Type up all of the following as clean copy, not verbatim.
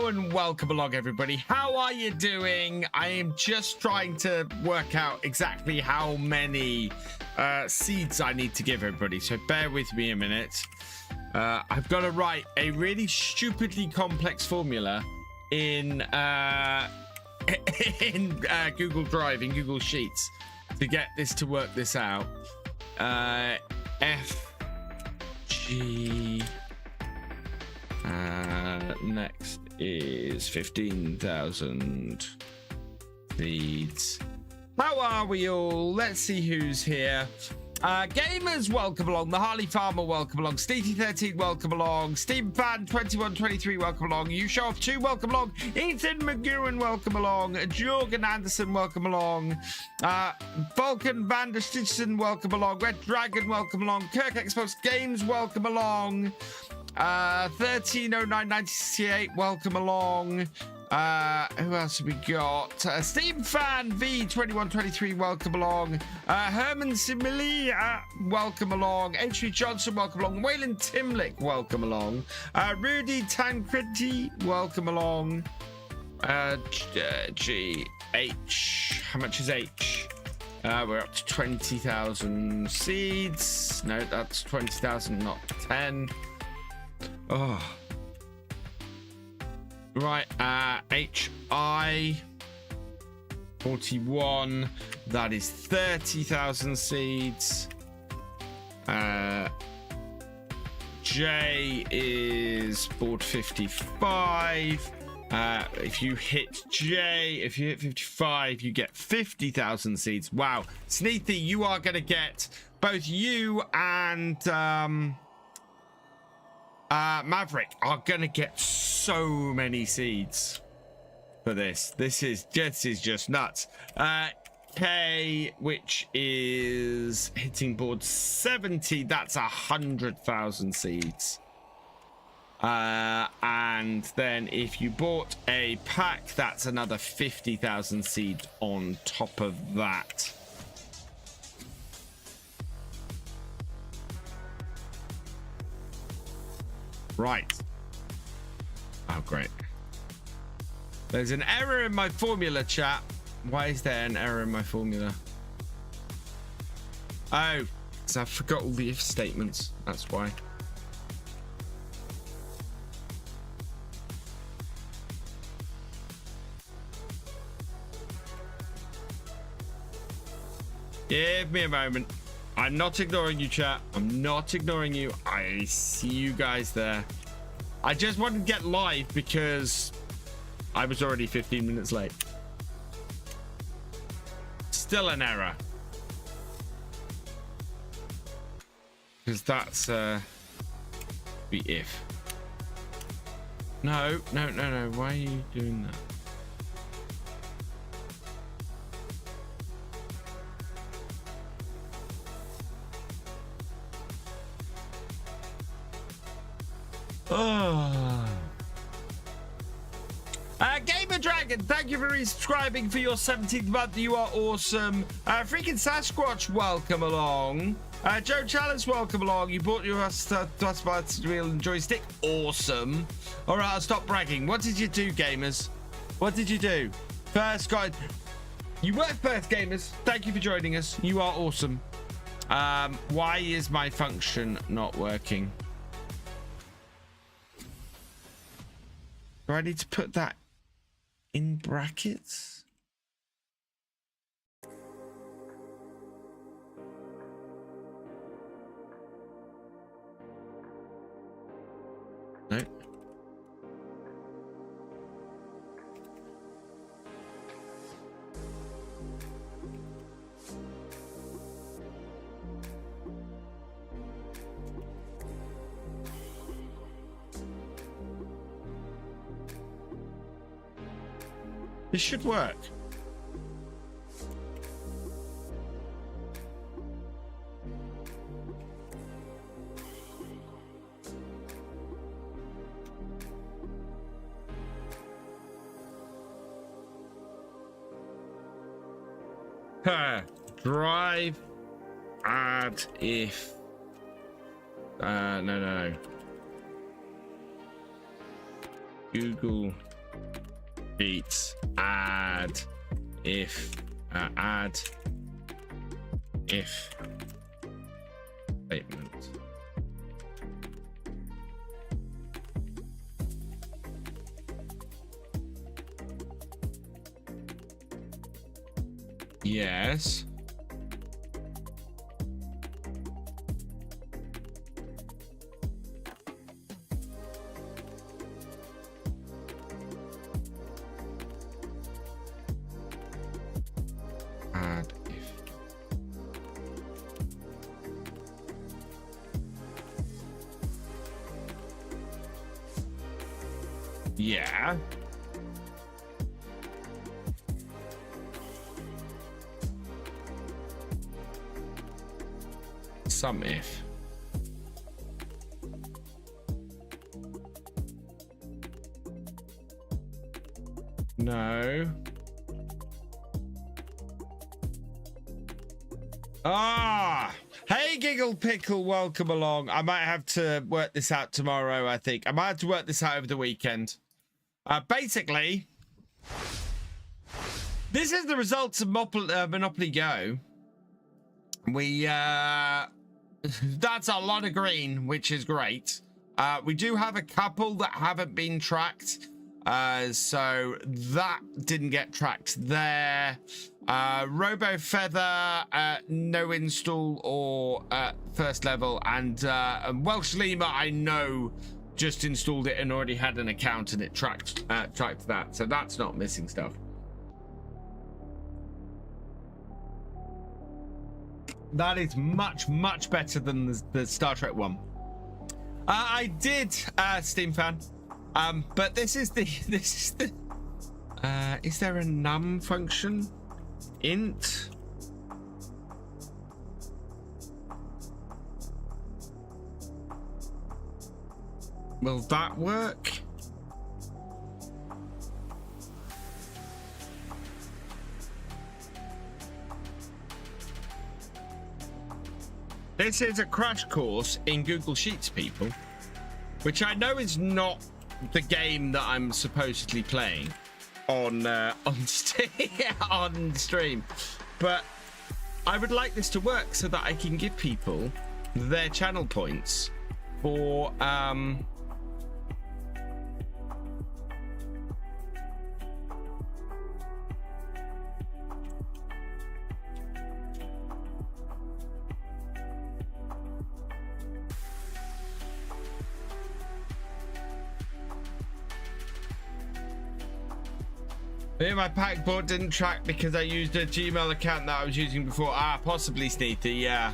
Hello and welcome along, everybody. How are you doing? I am just trying to work out exactly how many seeds I need to give everybody, so bear with me a minute. I've got to write a really stupidly complex formula in Google Drive, in Google Sheets, to get this to work this out. FG next is 15,000 seeds. How are we all? Let's see who's here. Gamers, welcome along. The Harley Farmer, welcome along. Steety13, welcome along. Steam Fan 2123, welcome along. You Show Off 2, welcome along. Ethan McGowan, welcome along. Jorgen Anderson, welcome along. Vulcan Van der Stitchen, welcome along. Red Dragon, welcome along. Kirk Xbox Games, welcome along. 130998, welcome along. Who else have we got? Steam Fan V2123, welcome along. Herman Simili, welcome along. H.V. Johnson, welcome along. Waylon Timlick, welcome along. Rudy Tancredi, welcome along. H. How much is H? We're up to 20,000 seeds. No, that's 20,000, not 10. Oh. Right, HI 41, that is 30,000 seeds. J is board 55. If you hit J, if you hit 55, you get 50,000 seeds. Wow, Sneethy, you are going to get, both you and Maverick are gonna get so many seeds for this. This is just nuts. K, which is hitting board 70, that's 100,000 seeds. And then if you bought a pack, that's another 50,000 seeds on top of that. Right. Oh, great. There's an error in my formula, chat. Why is there an error in my formula? Oh, because I forgot all the if statements. That's why. Give me a moment. I'm not ignoring you, chat. I'm not ignoring you. I see you guys there. I just wanted to get live because I was already 15 minutes late. Still an error. Because that's the if. No. Why are you doing that? Oh. Gamer Dragon, thank you for resubscribing for your 17th month. You are awesome. Freaking Sasquatch, welcome along. Joe Chalice, welcome along. You bought your Dustbite wheel and joystick. Awesome. All right, I'll stop bragging. What did you do, gamers? What did you do? First, guys. You were first, gamers. Thank you for joining us. You are awesome. Why is my function not working? Do I need to put that in brackets? No. This should work. Drive add if no. Google sheets, add if statement. Yes. Add if. Yeah. Some if. No. Ah, hey Giggle Pickle, welcome along. I might have to work this out tomorrow. I think I might have to work this out over the weekend. Basically, this is the results of Monopoly Go. We that's a lot of green, which is great. We do have a couple that haven't been tracked, so that didn't get tracked there. Robo Feather, no install or first level, and Welsh Lemur, I know, just installed it and already had an account and it tracked that, so that's not missing stuff. That is much, much better than the Star Trek one. I did, Steam fan, but this is the is there a num function? Int. Will that work? This is a crash course in Google Sheets, people, which I know is not the game that I'm supposedly playing on stream, but I would like this to work so that I can give people their channel points for my pack board didn't track because I used a Gmail account that I was using before. Possibly Sneethy, yeah.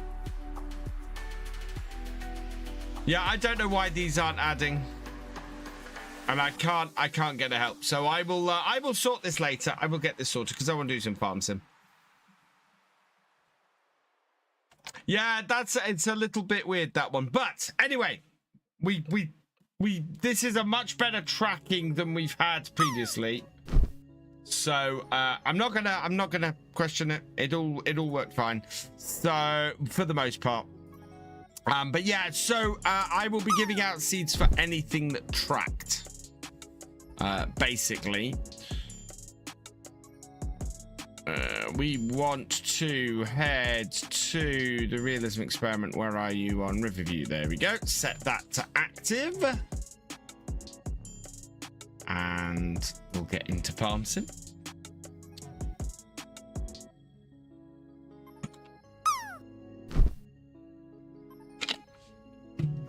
Yeah, I don't know why these aren't adding, and I can't get a help. So I will sort this later. I will get this sorted because I want to do some farm sim. Yeah, it's a little bit weird, that one, but anyway, this is a much better tracking than we've had previously. So I'm not gonna question it. It all worked fine. So for the most part, but yeah. So I will be giving out seeds for anything that tracked. Basically, we want to head to the realism experiment. Where are you on Riverview? There we go. Set that to active, and we'll get into farm sim.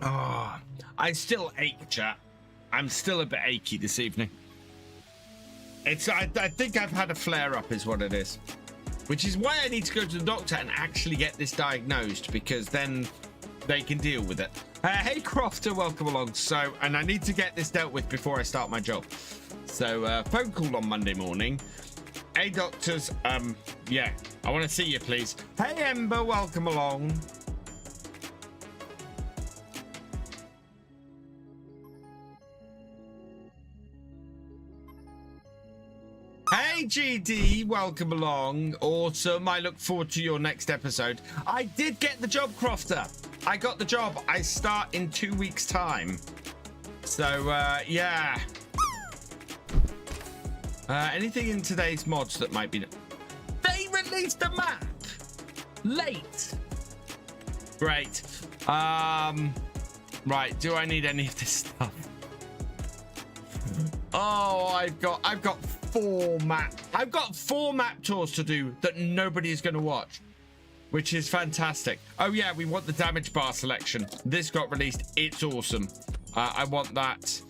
Oh, I still ache, chat. I'm still a bit achy this evening. I think I've had a flare-up is what it is, which is why I need to go to the doctor and actually get this diagnosed, because then they can deal with it. Hey Crofter, welcome along. So, and I need to get this dealt with before I start my job. So phone call on Monday morning. Hey doctors, yeah, I want to see you, please. Hey Ember, welcome along. Hey GD, welcome along. Awesome. I look forward to your next episode. I did get the job, Crofter. I got the job. I start in 2 weeks' time. So, yeah. Anything in today's mods that might be... They released a map late. Great. Right, do I need any of this stuff? Oh, I've got four map tours to do that nobody is going to watch, which is fantastic. Oh yeah, we want the damage bar selection. This got released. It's awesome. I want that.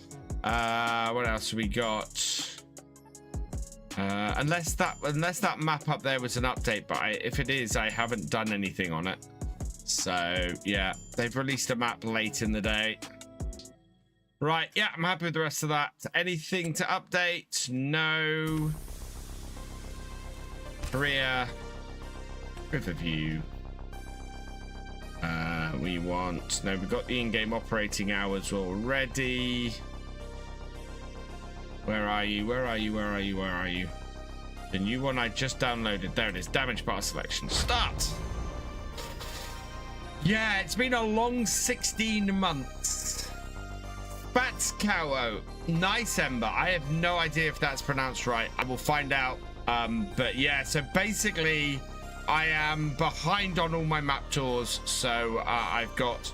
What else we got? Unless that map up there was an update, but if it is, I haven't done anything on it. So yeah, they've released a map late in the day. Right, yeah, I'm happy with the rest of that. Anything to update? No. Career. Riverview. We want... No, we've got the in-game operating hours already. Where are you? Where are you? Where are you? Where are you? The new one I just downloaded. There it is. Damage bar selection. Start! Yeah, it's been a long 16 months. Batskowo. Nice Ember. I have no idea if that's pronounced right. I will find out. But yeah, so basically I am behind on all my map tours. So I've got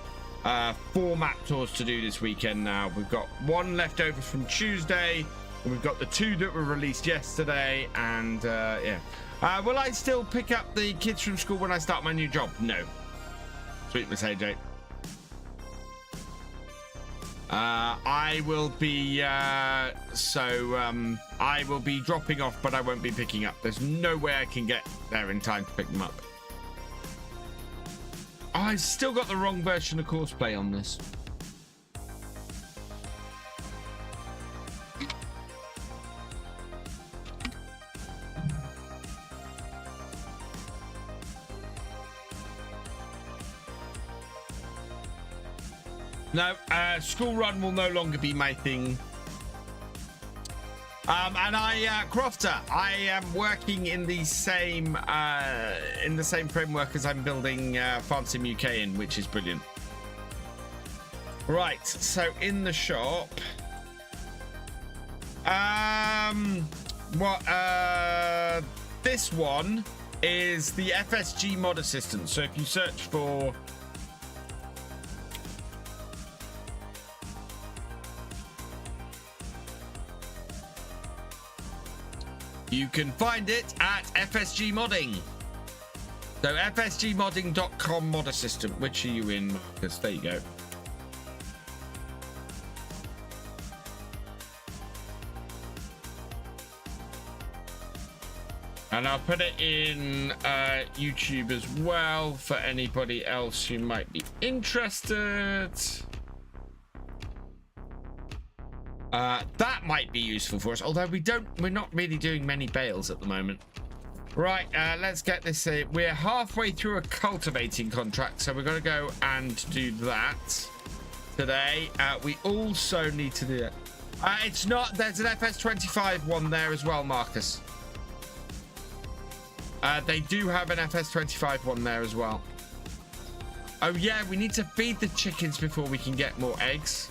4 map tours to do this weekend now. We've got 1 left over from Tuesday. And we've got the 2 that were released yesterday. And yeah. Will I still pick up the kids from school when I start my new job? No. Sweet Miss AJ. I will be I will be dropping off, but I won't be picking up. There's no way I can get there in time to pick them up. Oh, I still got the wrong version of Courseplay on this. No, school run will no longer be my thing. And Crofter, I am working in the same framework as I'm building Farm Sim UK in, which is brilliant. Right, so in the shop, this one is the FSG mod assistant. So if you search for you can find it at FSG Modding. So fsgmodding.com mod assistant. Which are you in, Marcus? There you go. And I'll put it in YouTube as well for anybody else who might be interested. That might be useful for us, although we're not really doing many bales at the moment. Right, let's get this. We're halfway through a cultivating contract, so we're going to go and do that today. We also need to do that. It's not. There's an FS25 one there as well, Marcus. They do have an FS25 one there as well. Oh yeah, we need to feed the chickens before we can get more eggs.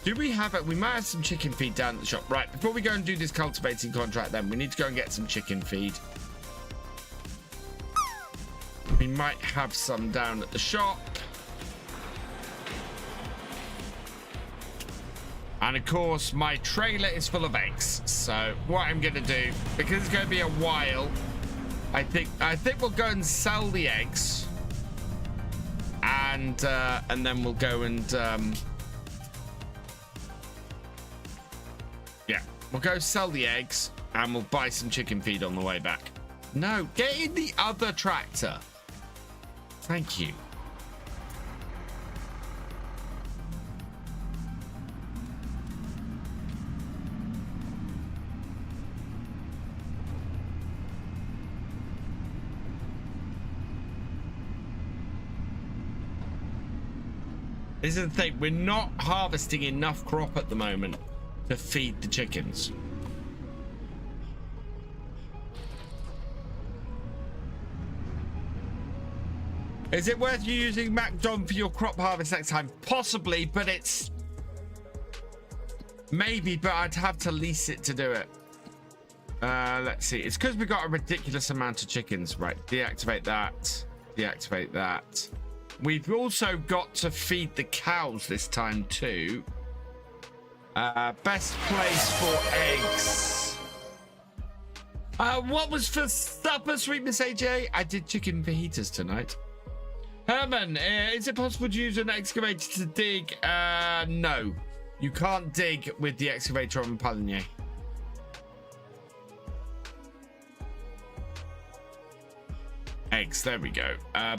Do we have it? We might have some chicken feed down at the shop. Right, before we go and do this cultivating contract then, we need to go and get some chicken feed. We might have some down at the shop. And of course, my trailer is full of eggs. So what I'm going to do, because it's going to be a while, I think we'll go and sell the eggs. And then we'll go and... yeah, we'll go sell the eggs and we'll buy some chicken feed on the way back. No, get in the other tractor. Thank you. This is the thing, we're not harvesting enough crop at the moment to feed the chickens. Is it worth you using MacDon for your crop harvest next time? Possibly, but it's Maybe, but I'd have to lease it to do it. Let's see. It's because we got a ridiculous amount of chickens. Right, deactivate that. Deactivate that. We've also got to feed the cows this time too. Best place for eggs. What was for supper, sweet Miss AJ? I did chicken fajitas tonight. Herman, is it possible to use an excavator to dig? No. You can't dig with the excavator on Paval. Eggs, there we go.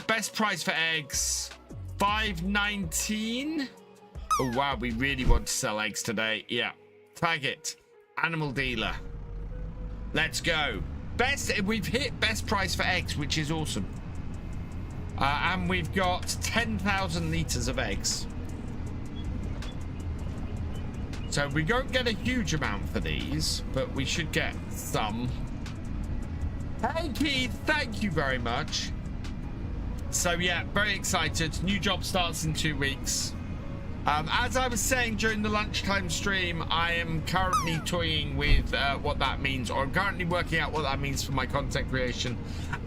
Best price for eggs, $5.19. Oh wow, we really want to sell eggs today. Yeah, tag it, animal dealer. Let's go. We've hit best price for eggs, which is awesome. And we've got 10,000 liters of eggs. So we don't get a huge amount for these, but we should get some. Hey Keith, thank you very much. So yeah, very excited. New job starts in 2 weeks. As I was saying during the lunchtime stream, I am currently toying with what that means, or I'm currently working out what that means for my content creation.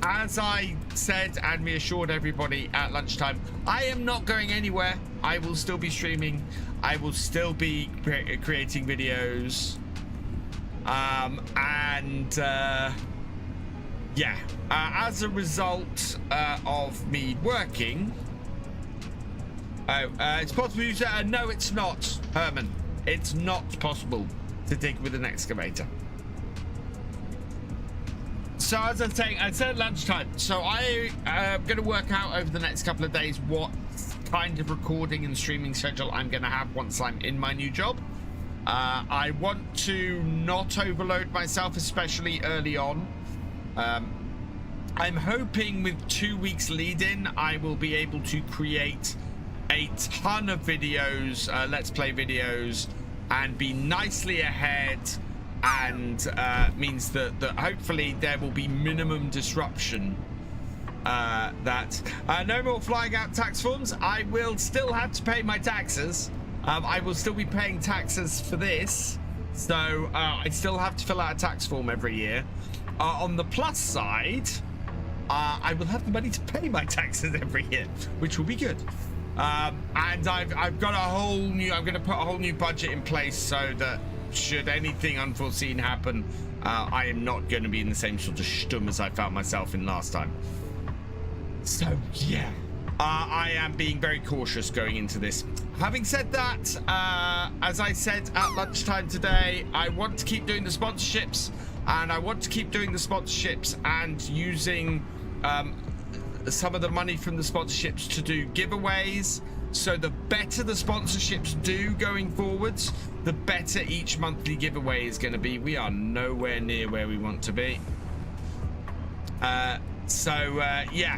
As I said and reassured everybody at lunchtime, I am not going anywhere. I will still be streaming. I will still be creating videos. Yeah, as a result of me working, it's possible to use it. No, it's not, Herman. It's not possible to dig with an excavator. So as I was saying, I said at lunchtime, so I am going to work out over the next couple of days what kind of recording and streaming schedule I'm going to have once I'm in my new job. I want to not overload myself, especially early on. I'm hoping with 2 weeks lead in, I will be able to create a ton of videos, let's play videos, and be nicely ahead, and means that hopefully there will be minimum disruption. No more flying out tax forms. I will still have to pay my taxes. I will still be paying taxes for this, so I still have to fill out a tax form every year. On the plus side, I will have the money to pay my taxes every year, which will be good. And I've got a whole new, I'm going to put a whole new budget in place so that should anything unforeseen happen, I am not going to be in the same sort of stum as I found myself in last time. So yeah, I am being very cautious going into this. Having said that, as I said at lunchtime today, I want to keep doing the sponsorships, and I want to keep doing the sponsorships and using some of the money from the sponsorships to do giveaways. So the better the sponsorships do going forwards, the better each monthly giveaway is going to be. We are nowhere near where we want to be. Yeah.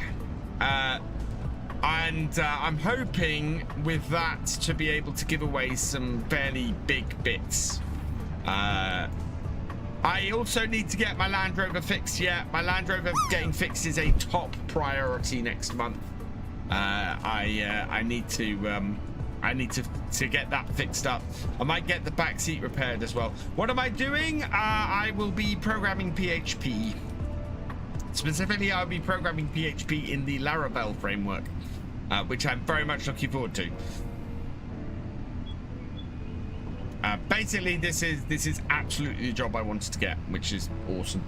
I'm hoping with that to be able to give away some fairly big bits. I also need to get my Land Rover fixed. Yeah, my Land Rover getting fixed is a top priority next month. I need to get that fixed up. I might get the back seat repaired as well. What am I doing? I will be programming PHP. Specifically, I'll be programming PHP in the Laravel framework, which I'm very much looking forward to. Basically, this is absolutely the job I wanted to get, which is awesome.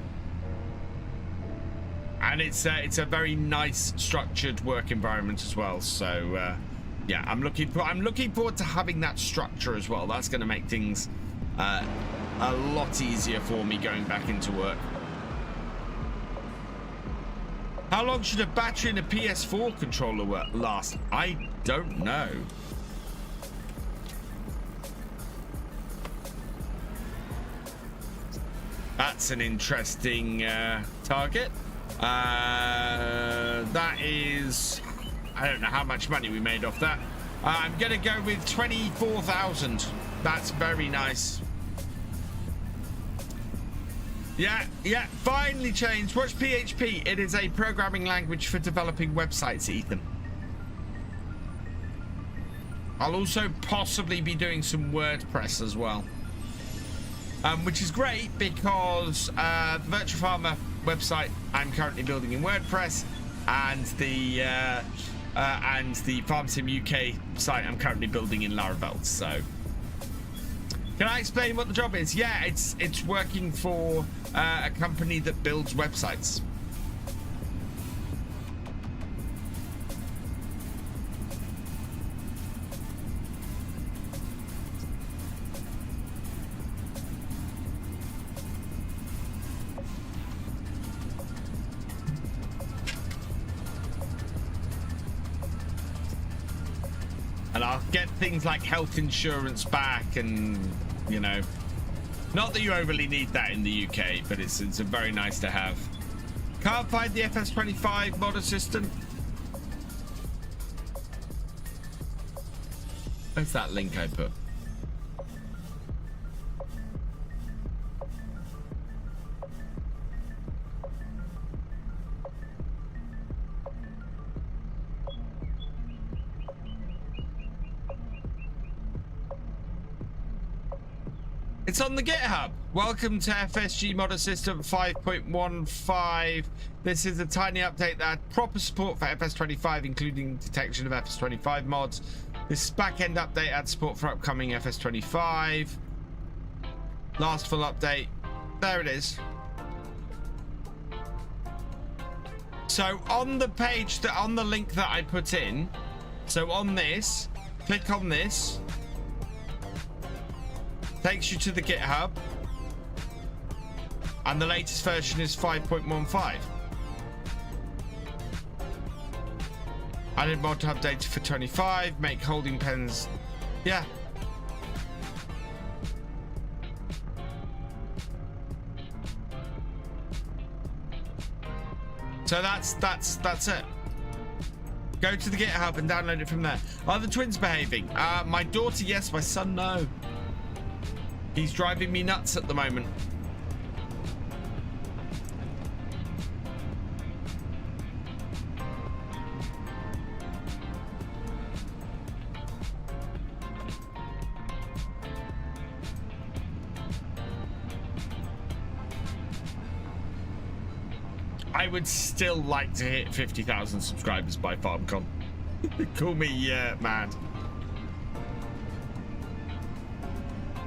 And it's a very nice structured work environment as well. So yeah, I'm looking forward to having that structure as well. That's going to make things a lot easier for me going back into work. How long should a battery in a PS4 controller last? I don't know. That's an interesting target. That is, I don't know how much money we made off that. I'm gonna go with 24,000. That's very nice. Yeah, finally changed. Watch PHP. It is a programming language for developing websites, Ethan. I'll also possibly be doing some WordPress as well. which is great because the Virtual Farmer website I'm currently building in WordPress, and the Farm Sim UK site I'm currently building in Laravel. So, can I explain what the job is? Yeah, it's working for a company that builds websites. And I'll get things like health insurance back, and you know, not that you overly need that in the UK, but it's a very nice to have. Can't find the FS25 mod assistant. Where's that link I put? It's on the GitHub. Welcome to FSG Mod Assistant 5.15. This is a tiny update that had proper support for FS25, including detection of FS25 mods. This back-end update had support for upcoming FS25. Last full update. There it is. So on the page, on the link that I put in, so on this, click on this. Takes you to the GitHub, and the latest version is 5.15. Added modhub data for 25, make holding pens. Yeah. So that's it. Go to the GitHub and download it from there. Are the twins behaving? My daughter, yes. My son, no. He's driving me nuts at the moment. I would still like to hit 50,000 subscribers by FarmCon. Call me mad.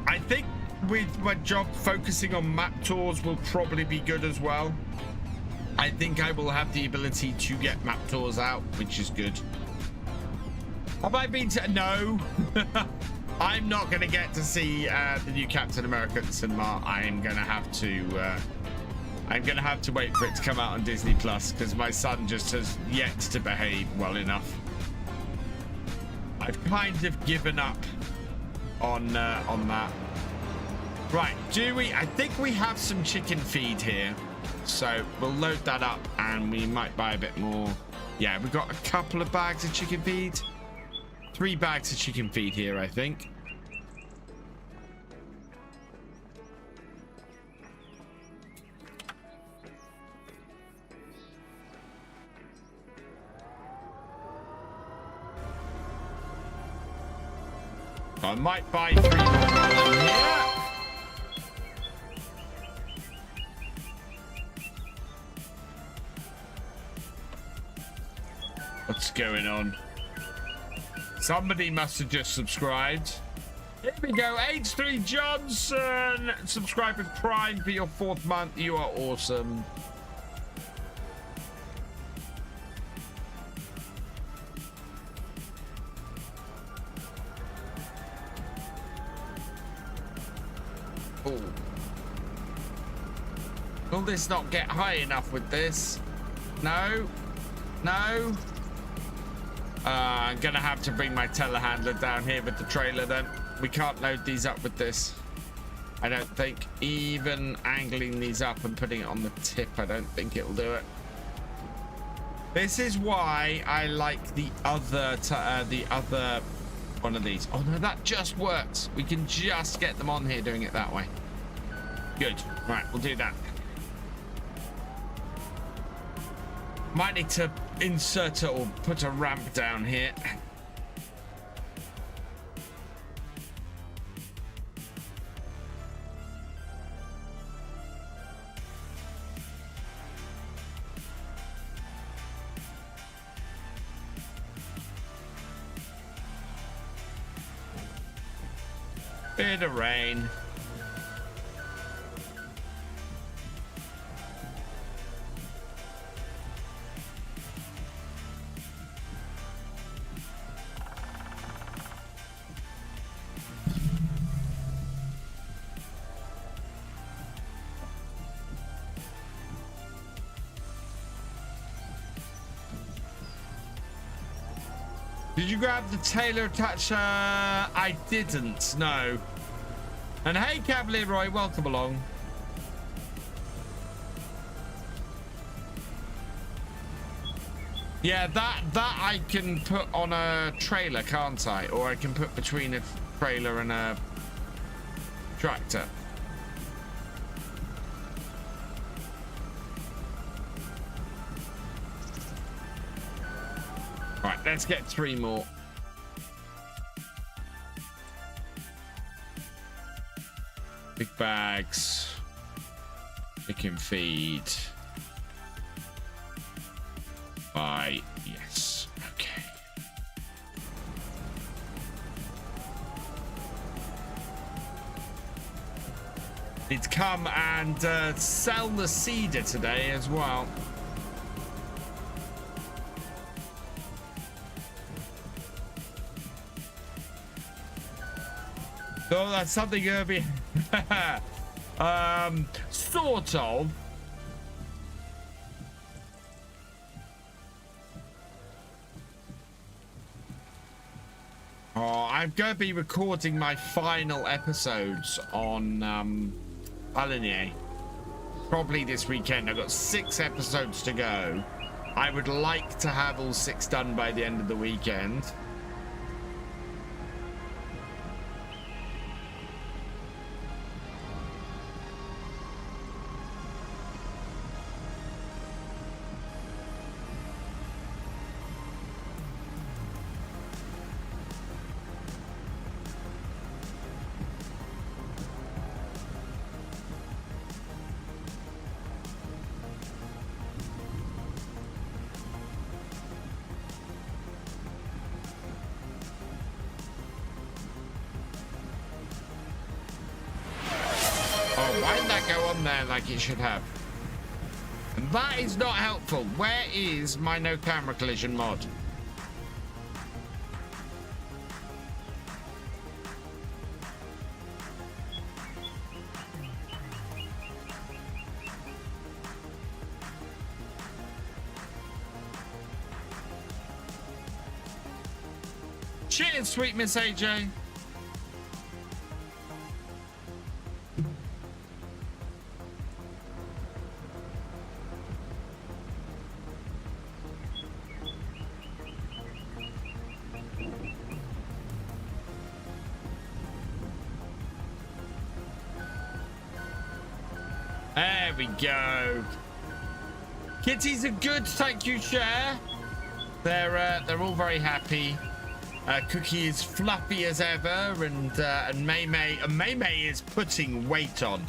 I think with my job focusing on map tours will probably be good as well. I think I will have the ability to get map tours out, which is good. Have I been to... No. I'm not going to get to see the new Captain America at the cinema. I'm going to have to wait for it to come out on Disney Plus, because my son just has yet to behave well enough. I've kind of given up on that. Right, I think we have some chicken feed here, so we'll load that up and we might buy a bit more. Yeah, we've got a couple of bags of chicken feed. 3 bags of chicken feed here, I think. I might buy 3 more in here. What's going on? Somebody must have just subscribed. Here we go. H3 Johnson. Subscribe with Prime for your 4th month. You are awesome. Oh. Will this not get high enough with this? No. No. I'm gonna have to bring my telehandler down here with the trailer then. We can't load these up with this. I don't think. Even angling these up and putting it on the tip, I don't think it'll do it. This is why I like the other one of these. Oh no, that just works. We can just get them on here doing it that way. Good. Right, we'll do that. Might need to insert it or put a ramp down here. Bit of rain. Did you grab the tailor attach? I didn't, no. And hey, Cavalier Roy, welcome along. Yeah, that I can put on a trailer, can't I? Or I can put between a trailer and a tractor. All right, let's get 3 more. Big bags. Chicken feed. Bye. Yes. Okay. Need to come and sell the cedar today as well. So that's something gonna be sort of. Oh, I'm gonna be recording my final episodes on Blackmere probably this weekend. I've got 6 episodes to go. I would like to have all 6 done by the end of the weekend. Like it should have. And that is not helpful. Where is my no camera collision mod? Cheers, sweet Miss AJ. There we go. Kitties are good, thank you, Cher. They're all very happy. Cookie is fluffy as ever, and May is putting weight on.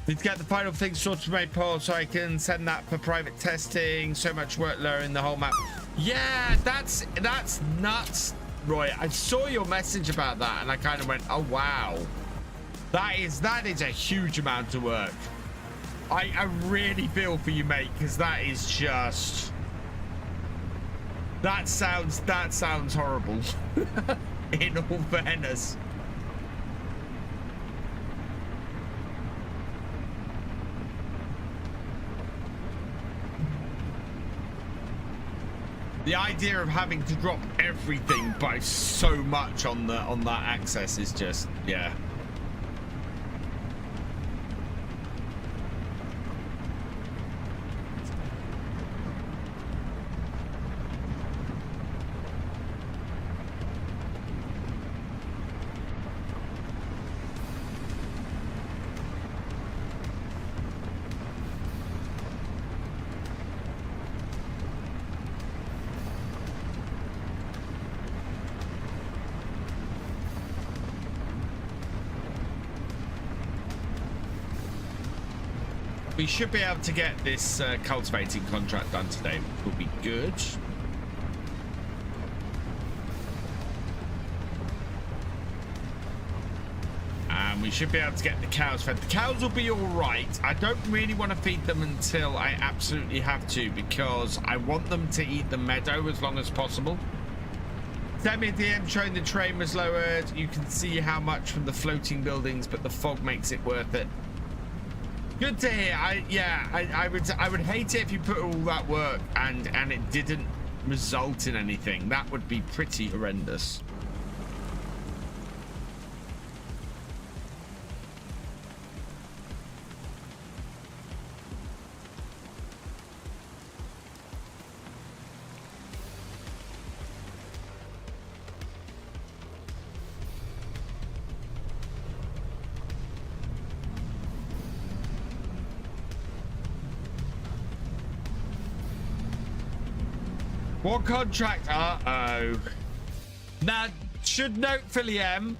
Need to get the final thing sorted for my poll so I can send that for private testing. So much work lowering the whole map. Yeah, that's nuts, Roy. I saw your message about that, and I kind of went, oh wow, that is a huge amount of work. I really feel for you, mate, because that is just... That sounds horrible. In all fairness. The idea of having to drop everything by so much on that access is just, yeah. We should be able to get this cultivating contract done today, which will be good. we should be able to get the cows fed. The cows will be all right. I don't really want to feed them until I absolutely have to, because I want them to eat the meadow as long as possible. Send me a DM showing the train was lowered. You can see how much from the floating buildings, but the fog makes it worth it. Good to hear. I would hate it if you put all that work and it didn't result in anything. That would be pretty horrendous. What contract? Uh-oh. Now, should note, Philly M,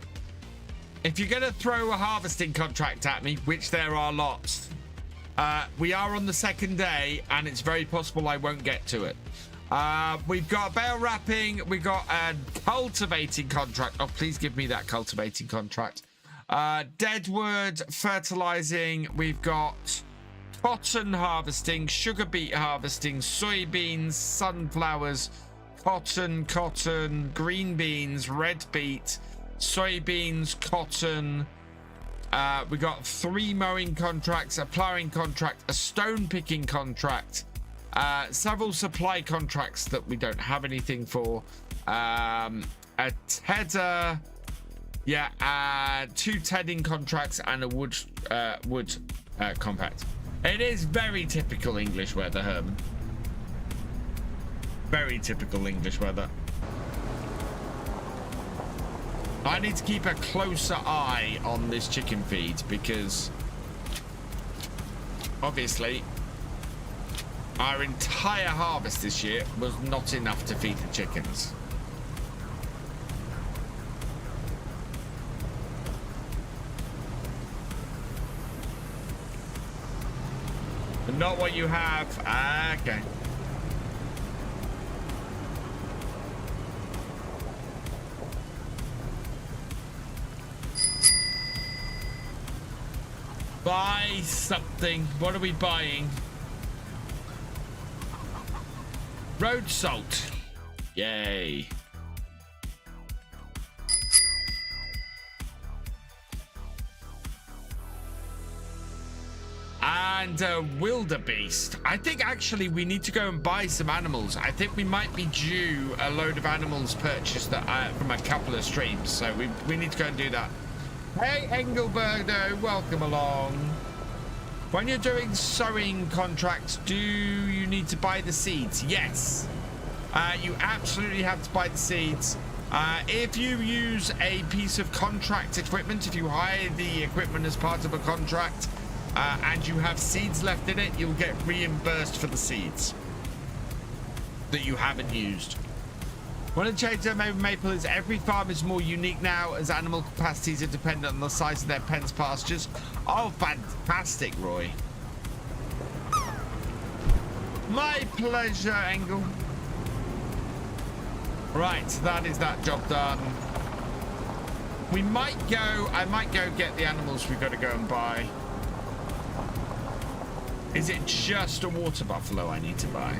if you're going to throw a harvesting contract at me, which there are lots, we are on the second day, and it's very possible I won't get to it. We've got bale wrapping. We've got a cultivating contract. Oh, please give me that cultivating contract. Deadwood fertilizing. We've got cotton harvesting, sugar beet harvesting, soybeans, sunflowers, cotton, green beans, red beet, soybeans, cotton. We got 3 mowing contracts, a plowing contract, a stone picking contract, several supply contracts that we don't have anything for, a tedder, 2 tedding contracts, and a wood compact. It is very typical English weather, Herman. Very typical English weather. I need to keep a closer eye on this chicken feed because obviously our entire harvest this year was not enough to feed the chickens. Not what you have. Okay. Buy something. What are we buying? Road salt. Yay. And wildebeest. I think actually we need to go and buy some animals. I think we might be due a load of animals purchased that from a couple of streams, so we need to go and do that. Hey Engelberto, welcome along. When you're doing sowing contracts, do you need to buy the seeds? Yes, you absolutely have to buy the seeds. If you use a piece of contract equipment, if you hire the equipment as part of a contract, and you have seeds left in it, you'll get reimbursed for the seeds that you haven't used. One of the changes I made with Maple is every farm is more unique now as animal capacities are dependent on the size of their pens pastures. Oh, fantastic, Roy. My pleasure, Engel. Right, that is that job done. I might go get the animals we've got to go and buy. Is it just a water buffalo I need to buy?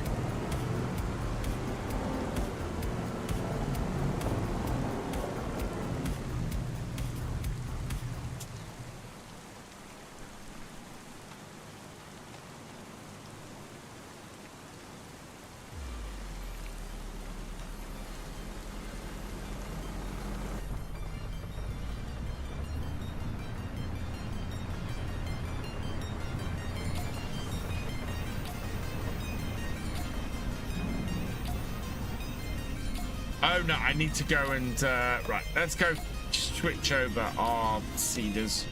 Oh no, I need to go and right, let's go switch over our seeders.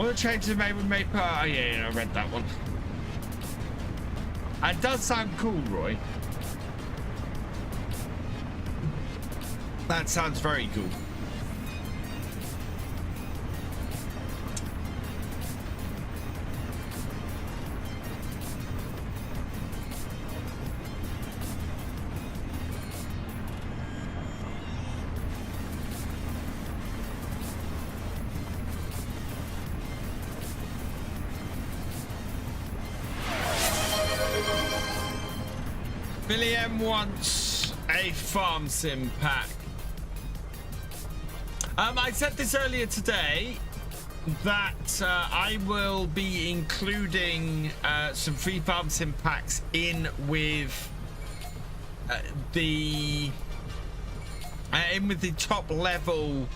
All the changes made with Maple. Oh, yeah, I read that one. It does sound cool, Roy. That sounds very cool. William wants a farm sim pack. I said this earlier today that I will be including some free farm sim packs in with the top level.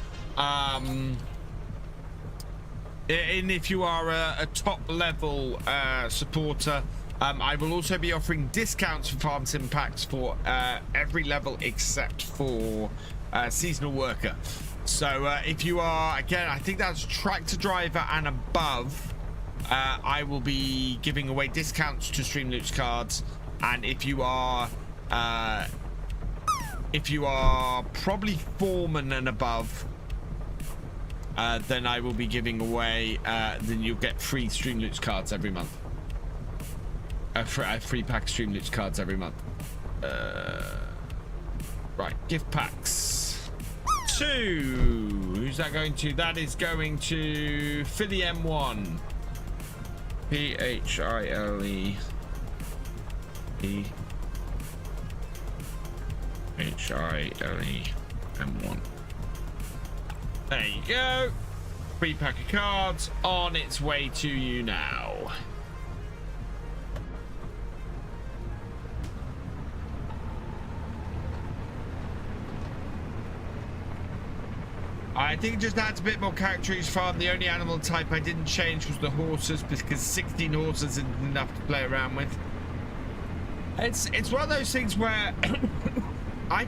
If you are a top level supporter. I will also be offering discounts for farm sim packs for every level except for seasonal worker. So if you are, again, I think that's tractor driver and above, I will be giving away discounts to Streamloots cards. And if you are probably Foreman and above, then I will be giving away, then you'll get free Streamloots cards every month. A free pack of Streamloots cards every month. Right, gift packs. 2. Who's that going to? That is going to Philly M1. Phile M1. There you go. Free pack of cards on its way to you now. I think it just adds a bit more character to each farm. The only animal type I didn't change was the horses, because 16 horses isn't enough to play around with. It's one of those things where I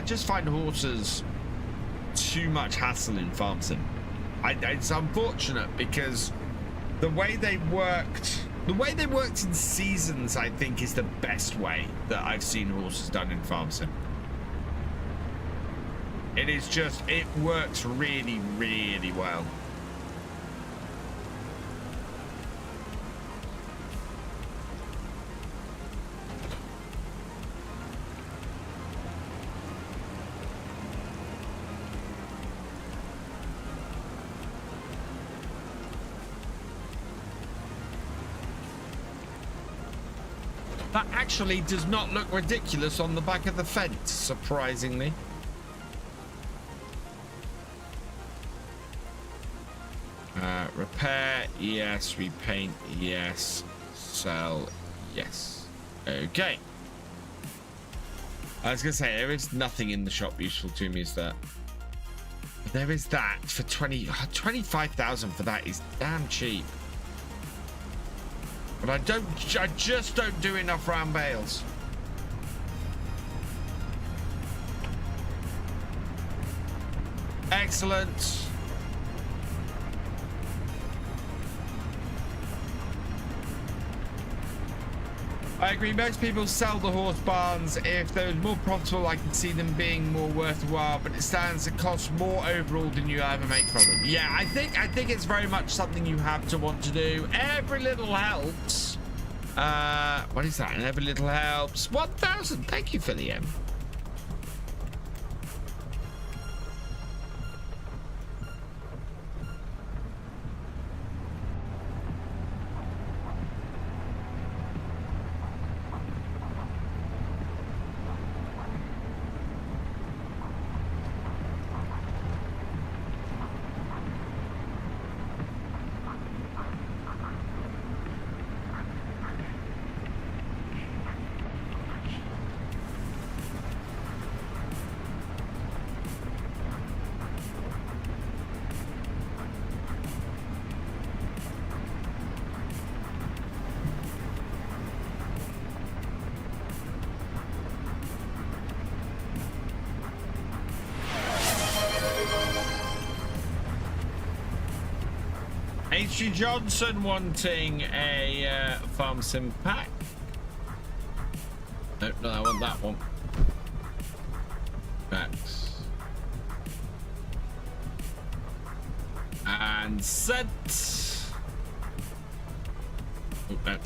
just find horses too much hassle in farm sim. It's unfortunate because the way they worked in seasons, I think, is the best way that I've seen horses done in farm sim. It is just, it works really, really well. That actually does not look ridiculous on the back of the fence, surprisingly. Repair, yes. Repaint, yes. Sell, yes. Okay. I was gonna say, there is nothing in the shop useful to me, is that? But there is that for 25,000 for that is damn cheap. But I just don't do enough round bales. Excellent. I agree, most people sell the horse barns. If they're more profitable, I can see them being more worthwhile, but it stands to cost more overall than you ever make from them. Yeah, I think it's very much something you have to want to do. Every little helps. What is that? And every little helps. 1,000. Thank you for the M. Ashley Johnson wanting a farm sim pack. Nope, no, I want that one. Packs. And sent. Oh, no.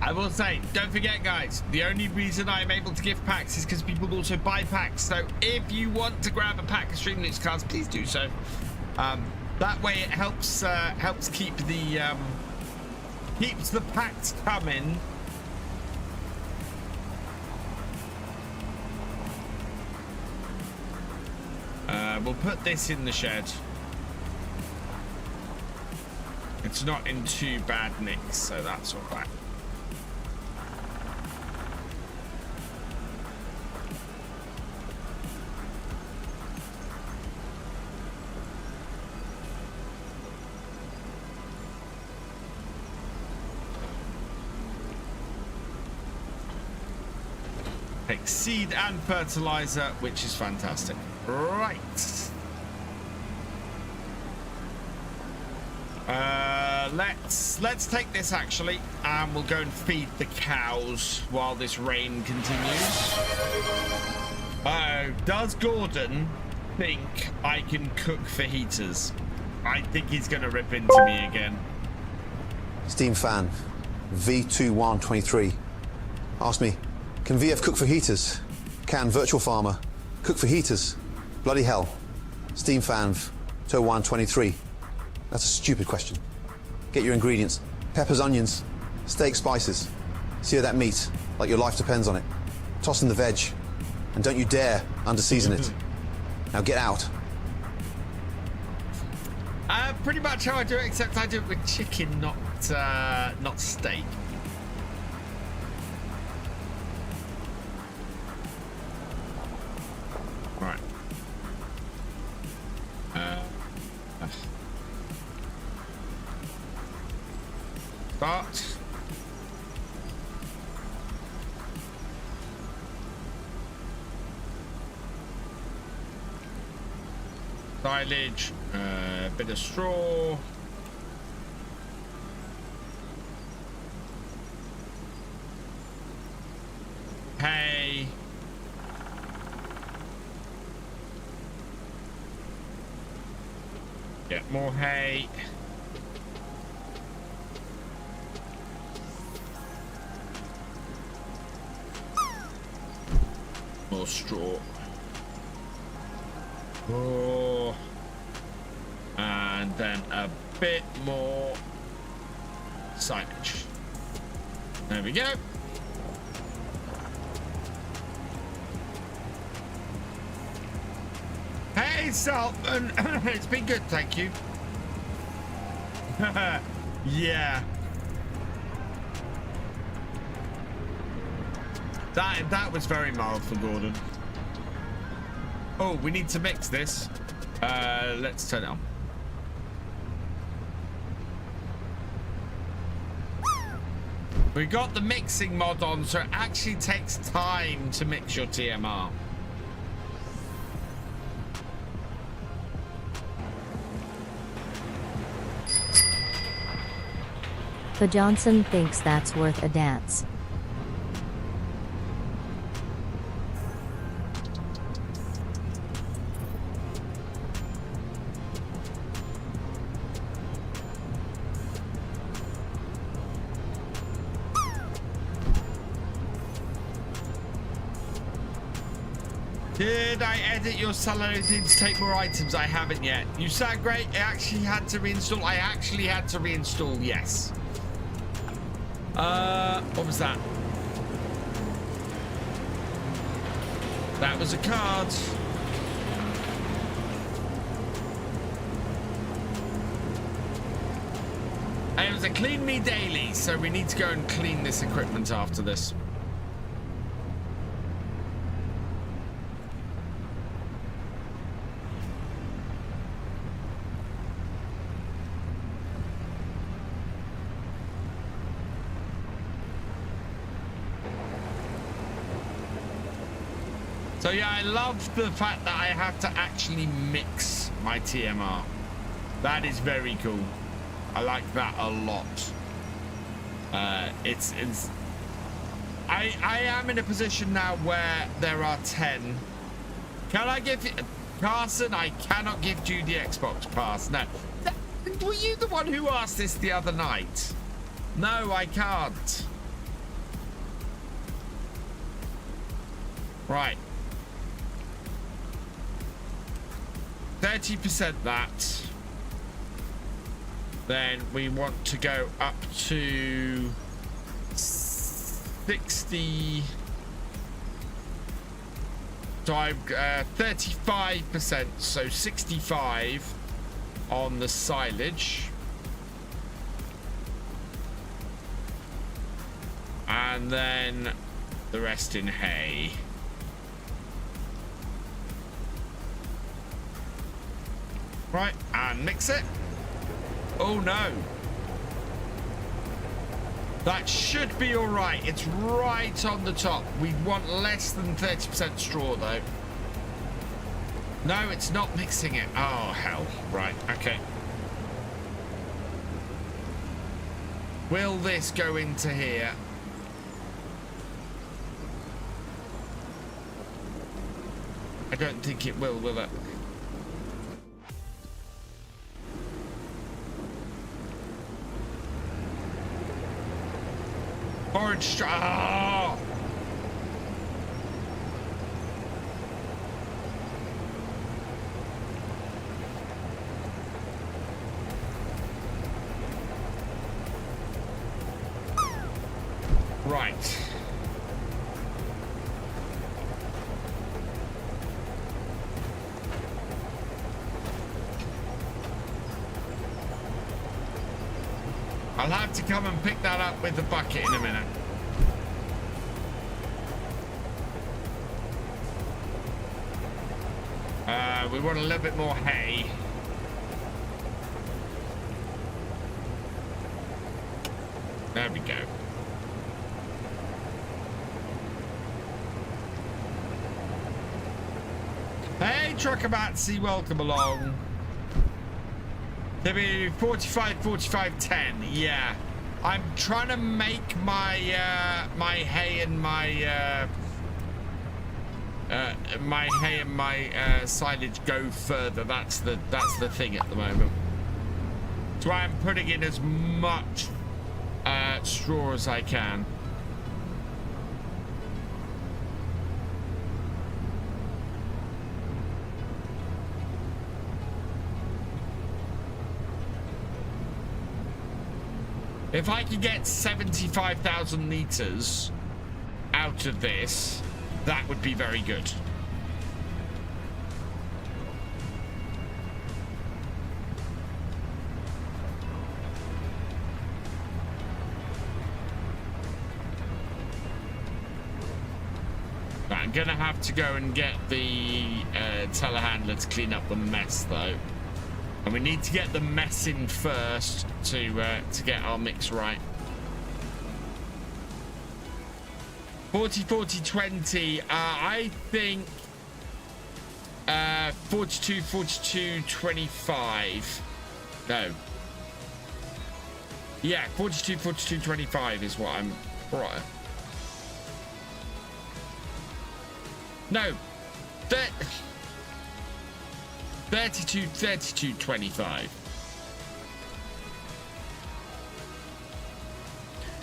I will say, don't forget guys, the only reason I'm able to give packs is because people also buy packs. So if you want to grab a pack of Streamlinks cards, please do so. That way it helps keep the keeps the packs coming. We'll put this in the shed. It's not in too bad nicks, so that's all right. Take seed and fertilizer, which is fantastic. Right. Let's take this actually, and we'll go and feed the cows while this rain continues. Does Gordon think I can cook fajitas? I think he's gonna rip into me again. Steam fan, V2123. Ask me, can VF cook fajitas? Can Virtual Farmer cook fajitas? Bloody hell. Steam fan, To123. That's a stupid question. Get your ingredients. Peppers, onions, steak, spices. Sear that meat like your life depends on it. Toss in the veg. And don't you dare under-season it. Now get out. Pretty much how I do it, except I do it with chicken, not steak. Right. Start. Silage, bit of straw. Hay. Get more hay. More straw. Oh. And then a bit more silage. There we go. Hey, Saltman. It's been good, thank you. Yeah. That was very mild for Gordon. Oh, we need to mix this. Let's turn it on. We got the mixing mod on, so it actually takes time to mix your TMR. The Johnson thinks that's worth a dance. Did I edit your salary to take more items? I haven't yet. You sound great. I actually had to reinstall. I actually had to reinstall, yes. What was that? That was a card. And it was a clean me daily, so we need to go and clean this equipment after this. So yeah, I love the fact that I have to actually mix my TMR. That is very cool. I like that a lot. I am in a position now where there are 10. Can I give you, Carson? I cannot give you the Xbox pass. No. Were you the one who asked this the other night? No, I can't. Right. 30% that. Then we want to go up to 60. So I've 35%, so 65 on the silage. And then the rest in hay. Right, and mix it. Oh no. That should be all right. It's right on the top. We want less than 30% straw though. No, it's not mixing it. Oh, hell. Right, okay. Will this go into here? I don't think it will it? Forage straw. Oh! Right. I'll have to come and pick that up with the bucket in a minute. We want a little bit more hay. There we go. Hey, Truckabatsy, welcome along. Maybe 45, 45, 10. Yeah, I'm trying to make my my hay and my silage go further. That's the thing at the moment. That's why I'm putting in as much straw as I can. If I could get 75,000 litres out of this, that would be very good. I'm gonna have to go and get the telehandler to clean up the mess though. And we need to get the mess in first to get our mix right. 40, 40, 20. I think 42, 42, 25. No. Yeah, 42, 42, 25 is what I'm... Right. No. 32, 32, 25.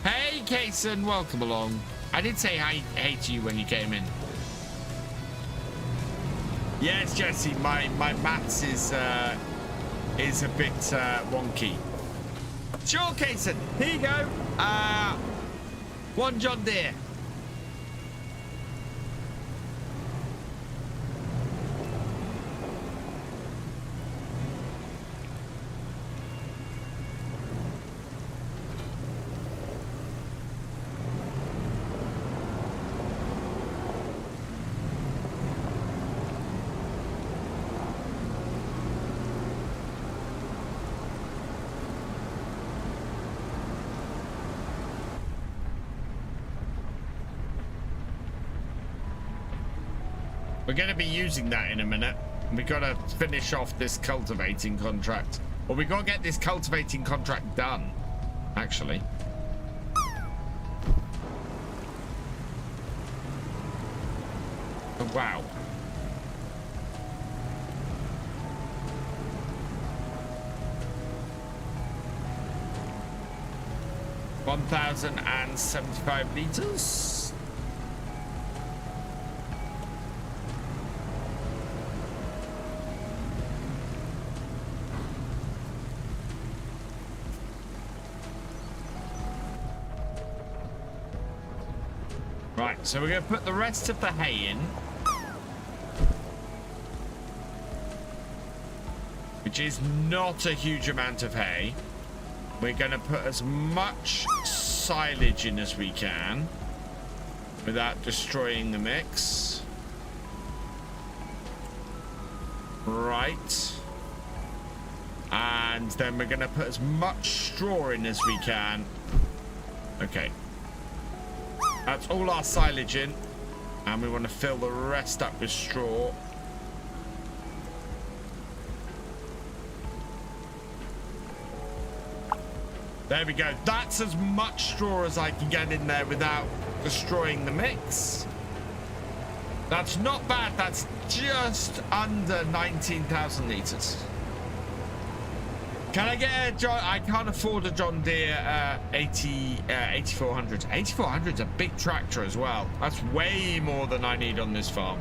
Hey, Kason, welcome along. I did say hey to you when you came in. Yes, Jesse, my maths is a bit wonky. Sure, Kason, here you go. One John Deere. We're going to be using that in a minute. We got to finish off this cultivating contract. Or we got to get this cultivating contract done, actually. Oh, wow. $1,075 liters. Right, so we're going to put the rest of the hay in, which is not a huge amount of hay. We're going to put as much silage in as we can without destroying the mix. Right. And then we're going to put as much straw in as we can. Okay. That's all our silage in. And we want to fill the rest up with straw. There we go. That's as much straw as I can get in there without destroying the mix. That's not bad. That's just under 19,000 litres. Can I get a John? I can't afford a John Deere 8400. 8400 is a big tractor as well. That's way more than I need on this farm.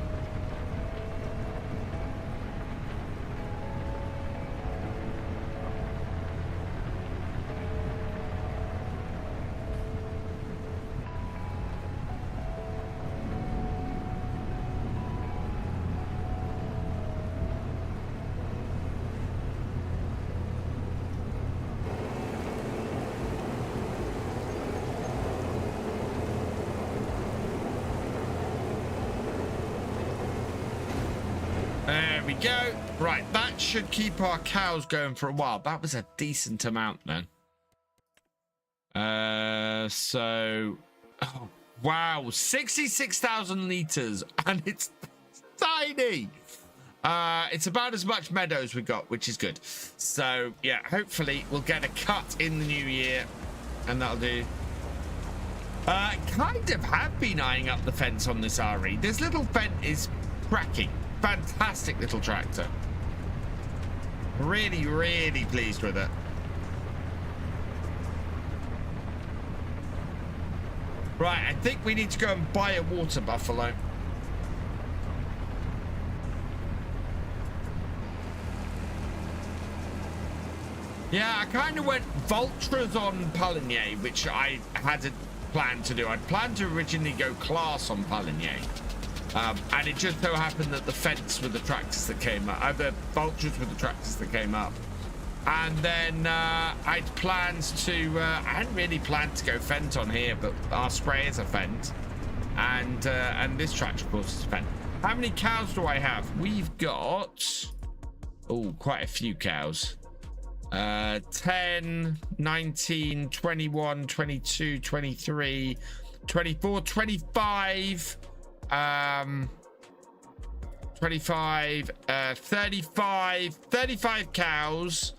We go. Right, that should keep our cows going for a while. That was a decent amount then. So, oh, wow, 66,000 litres, and it's tiny. It's about as much meadows we got, which is good. So, yeah, hopefully we'll get a cut in the new year, and that'll do. Kind of have been eyeing up the fence on this RE. This little fence is cracking. Fantastic little tractor. Really, really pleased with it. Right, I think we need to go and buy a water buffalo. Yeah, I kind of went vultures on Paligny, which I hadn't planned to do. I'd planned to originally go class on Paligny. And it just so happened that the fence with the tractors that came up, the vultures with the tractors that came up. And then I'd planned to, I hadn't really planned to go Fent on here, but our spray is a Fent. And this tractor, of course, is Fent. How many cows do I have? We've got, oh, quite a few cows. 10, 19, 21, 22, 23, 24, 25... 25 35 cows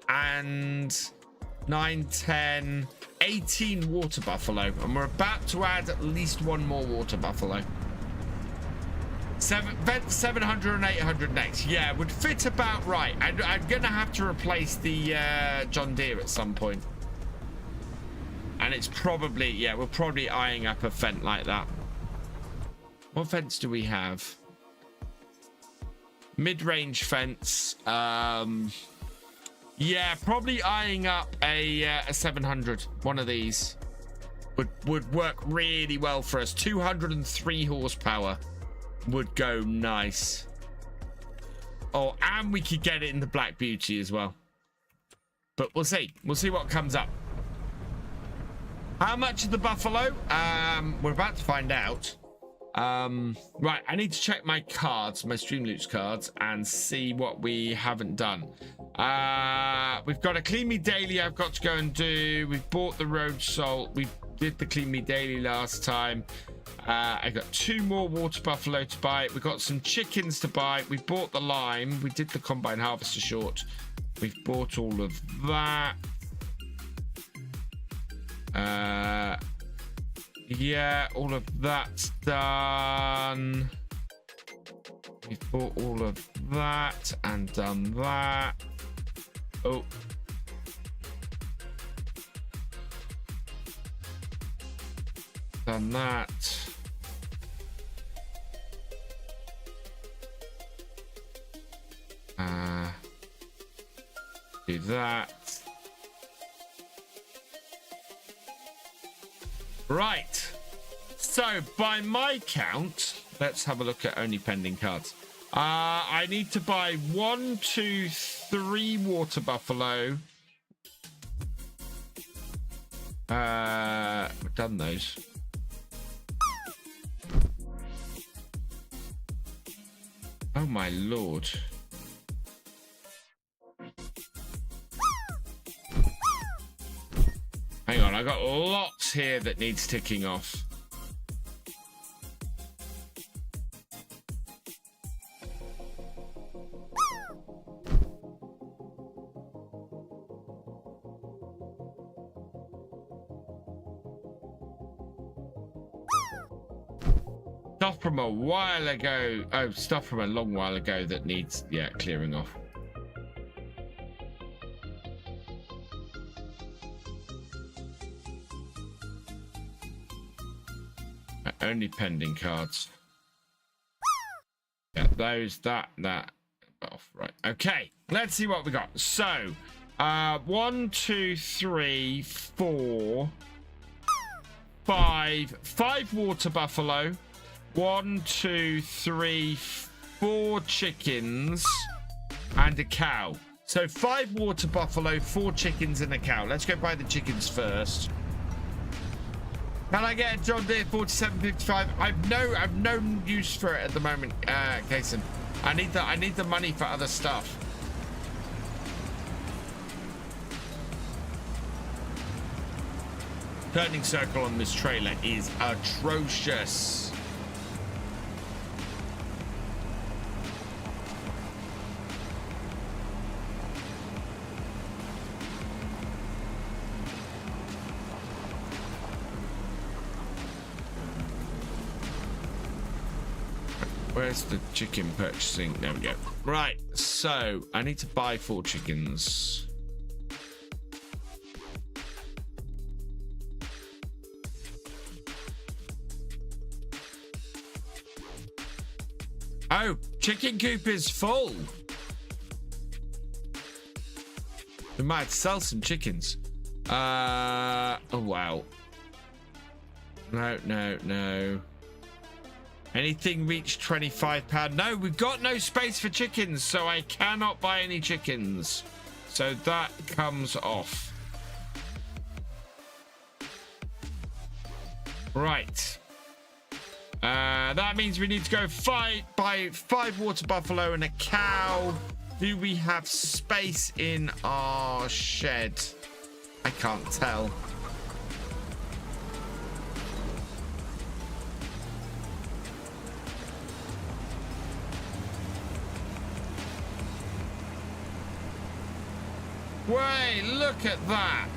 and 9 10 18 water buffalo, and we're about to add at least one more water buffalo. 700 and 800 next. Yeah, would fit about right. I'm gonna have to replace the John Deere at some point, and it's probably, yeah, we're probably eyeing up a fence like that. What fence do we have? Mid-range fence. Yeah, probably eyeing up a 700. One of these would work really well for us. 203 horsepower would go nice. Oh, and we could get it in the Black Beauty as well. But we'll see. We'll see what comes up. How much is the buffalo? We're about to find out. Right, I need to check my cards, my Streamloots cards, and see what we haven't done. We've got a Clean Me Daily I've got to go and do. We've bought the road salt. We did the Clean Me Daily last time. I got 2 more water buffalo to buy. We got some chickens to buy. We bought the lime. We did the combine harvester short. We've bought all of that. Yeah, all of that's done. We've bought all of that and done that. Oh. Done that. Do that. Right. So by my count, let's have a look at only pending cards. I need to buy 1, 2, 3 water buffalo. We've done those. Oh my lord. Hang on, I got lots here that needs ticking off. Stuff from a while ago. Oh, stuff from a long while ago that needs, yeah, clearing off. Only pending cards. Yeah, those, that off. Right. Okay, let's see what we got. So, 1, 2, 3, 4, 5 water buffalo. 1, 2, 3, 4 chickens and a cow. So 5 water buffalo, 4 chickens and a cow. Let's go buy the chickens first. Can I get a John Deere 4755? I've no use for it at the moment, Kason. I need the money for other stuff. Turning circle on this trailer is atrocious. Where's the chicken purchasing? There we go. Right, so I need to buy 4 chickens. Oh, chicken coop is full. We might sell some chickens. Oh, wow. No. Anything reach £25? No, we've got no space for chickens, so I cannot buy any chickens. So that comes off. Right. That means we need to go buy 5 water buffalo and a cow. Do we have space in our shed? I can't tell. Wait, look at that.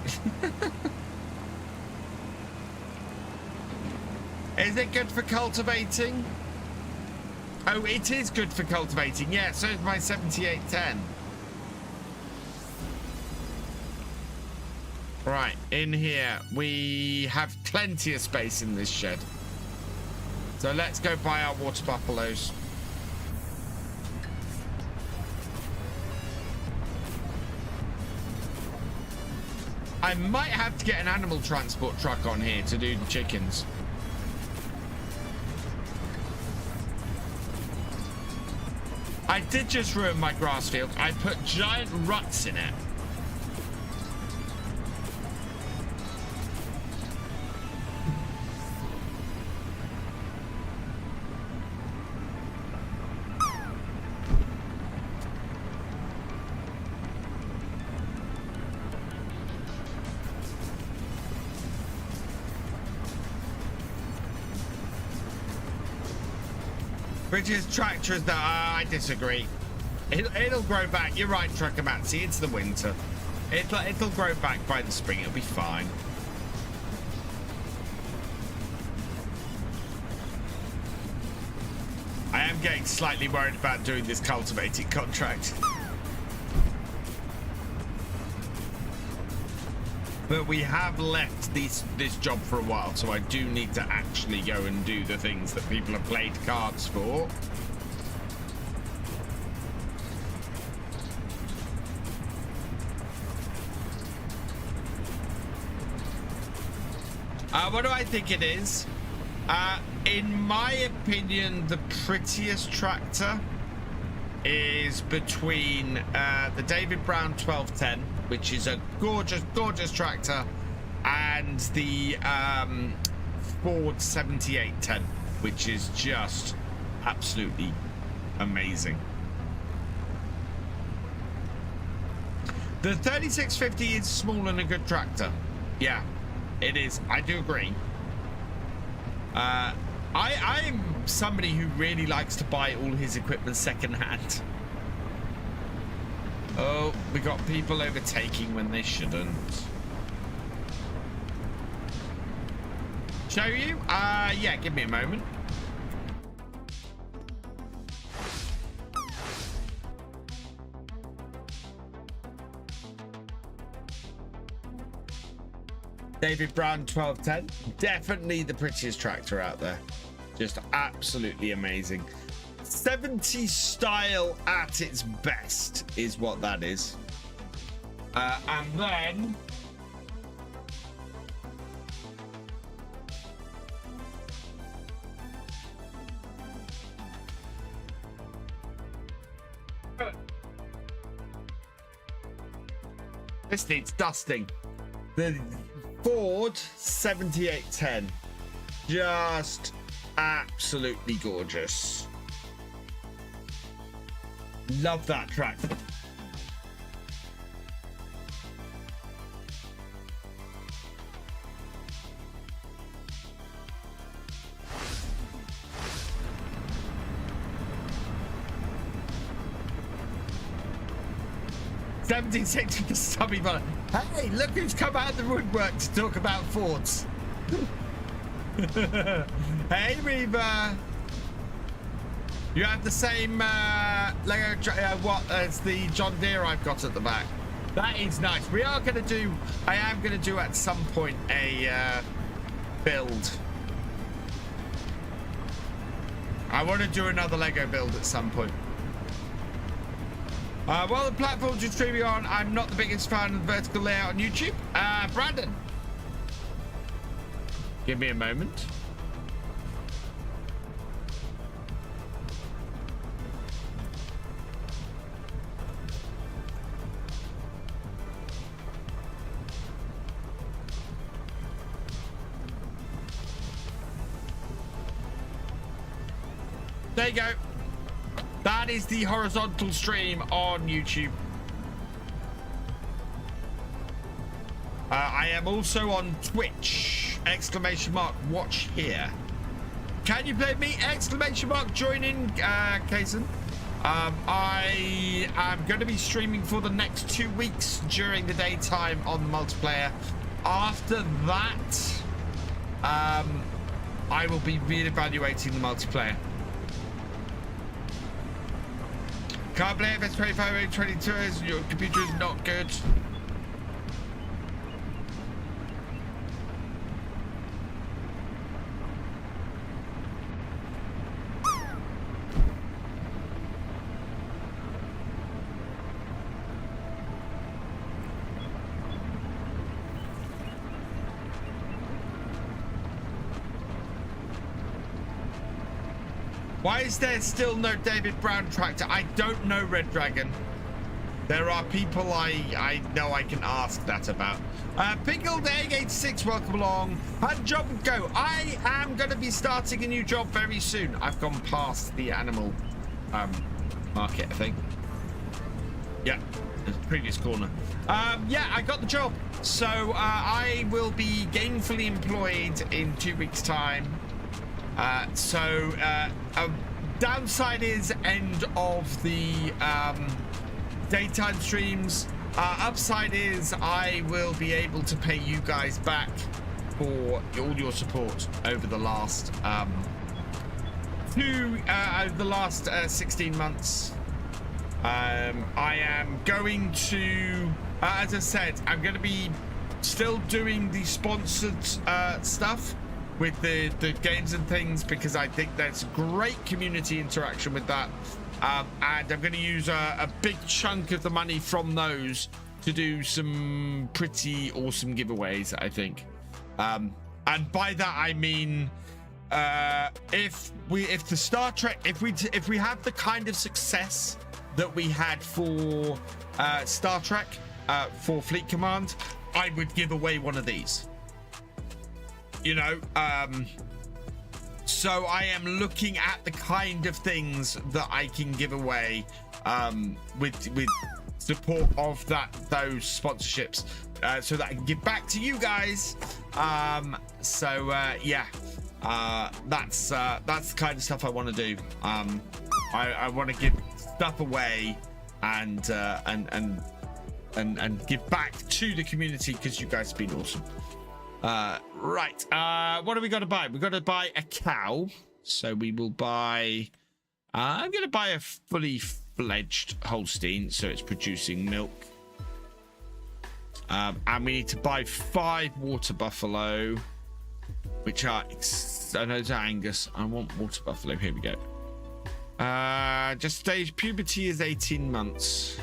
Is it good for cultivating? Oh, it is good for cultivating. Yeah, so is my 7810. Right, in here, we have plenty of space in this shed. So let's go buy our water buffaloes. I might have to get an animal transport truck on here to do the chickens. I did just ruin my grass field. I put giant ruts in it. British tractor is that I disagree. It'll grow back. You're right, Truckermancy. It's the winter. It'll grow back by the spring. It'll be fine. I am getting slightly worried about doing this cultivating contract. But we have left this job for a while, so I do need to actually go and do the things that people have played cards for. What do I think it is? In my opinion, the prettiest tractor is between the David Brown 1210, which is a gorgeous, gorgeous tractor, and the Ford 7810, which is just absolutely amazing. The 3650 is small and a good tractor. Yeah, it is. I do agree. I'm somebody who really likes to buy all his equipment secondhand. Oh, we got people overtaking when they shouldn't. Show you? Yeah, give me a moment. David Brown 1210, definitely the prettiest tractor out there. Just absolutely amazing. 70s style at its best is what that is. And then this needs dusting. The Ford 7810, just absolutely gorgeous. Love that tractor. $17.60 for stubby button. Hey, look who's come out of the woodwork to talk about Fords. Hey, Reba. You have the same Lego what as the John Deere I've got at the back. That is nice. We are going to do, I am going to do at some point a build. I want to do another Lego build at some point. Well, the platforms you're streaming on, I'm not the biggest fan of the vertical layout on YouTube. Brandon. Give me a moment. There you go. That is the horizontal stream on YouTube. I am also on Twitch. Exclamation mark, watch here. Can you play me? Exclamation mark, join in, Kaysen. I am going to be streaming for the next 2 weeks during the daytime on the multiplayer. After that, I will be reevaluating the multiplayer. Can't play FS25 22 as your computer is not good. Why is there still no David Brown tractor? I don't know, Red Dragon. There are people I know I can ask that about. Pickled Egg 86, welcome along. Hunt job and go. I am going to be starting a new job very soon. I've gone past the animal market, I think. Yeah, the previous corner. Yeah, I got the job. So I will be gainfully employed in 2 weeks' time. Downside is end of the daytime streams. Upside is I will be able to pay you guys back for all your support over the last 16 months. I am going to, as I said, I'm going to be still doing the sponsored stuff with the games and things, because I think there's great community interaction with that. And I'm going to use a big chunk of the money from those to do some pretty awesome giveaways, I think. And by that I mean, if the Star Trek, if we have the kind of success that we had for Star Trek for Fleet Command, I would give away one of these. You know, so I am looking at the kind of things that I can give away with support of those sponsorships, so that I can give back to you guys. Yeah, that's the kind of stuff I want to do. I want to give stuff away and give back to the community, because you guys have been awesome. Right, what do we got to buy? We got to buy a cow, so we will buy I'm going to buy a fully fledged Holstein, so it's producing milk. And we need to buy 5 water buffalo, which are those are Angus. I want water buffalo. Here we go. Just stage puberty is 18 months.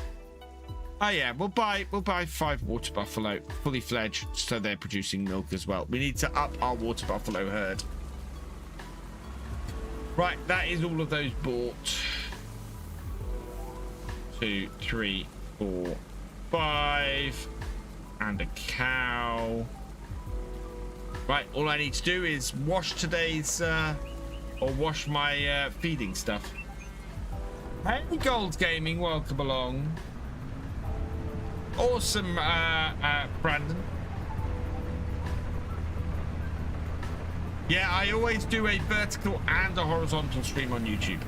Oh yeah, we'll buy 5 water buffalo, fully fledged, so they're producing milk as well. We need to up our water buffalo herd. Right, that is all of those bought. 2, 3, 4, 5, and a cow. Right, all I need to do is wash today's, or wash my feeding stuff. Hey, Gold Gaming, welcome along. Awesome, Brandon. Yeah, I always do a vertical and a horizontal stream on YouTube.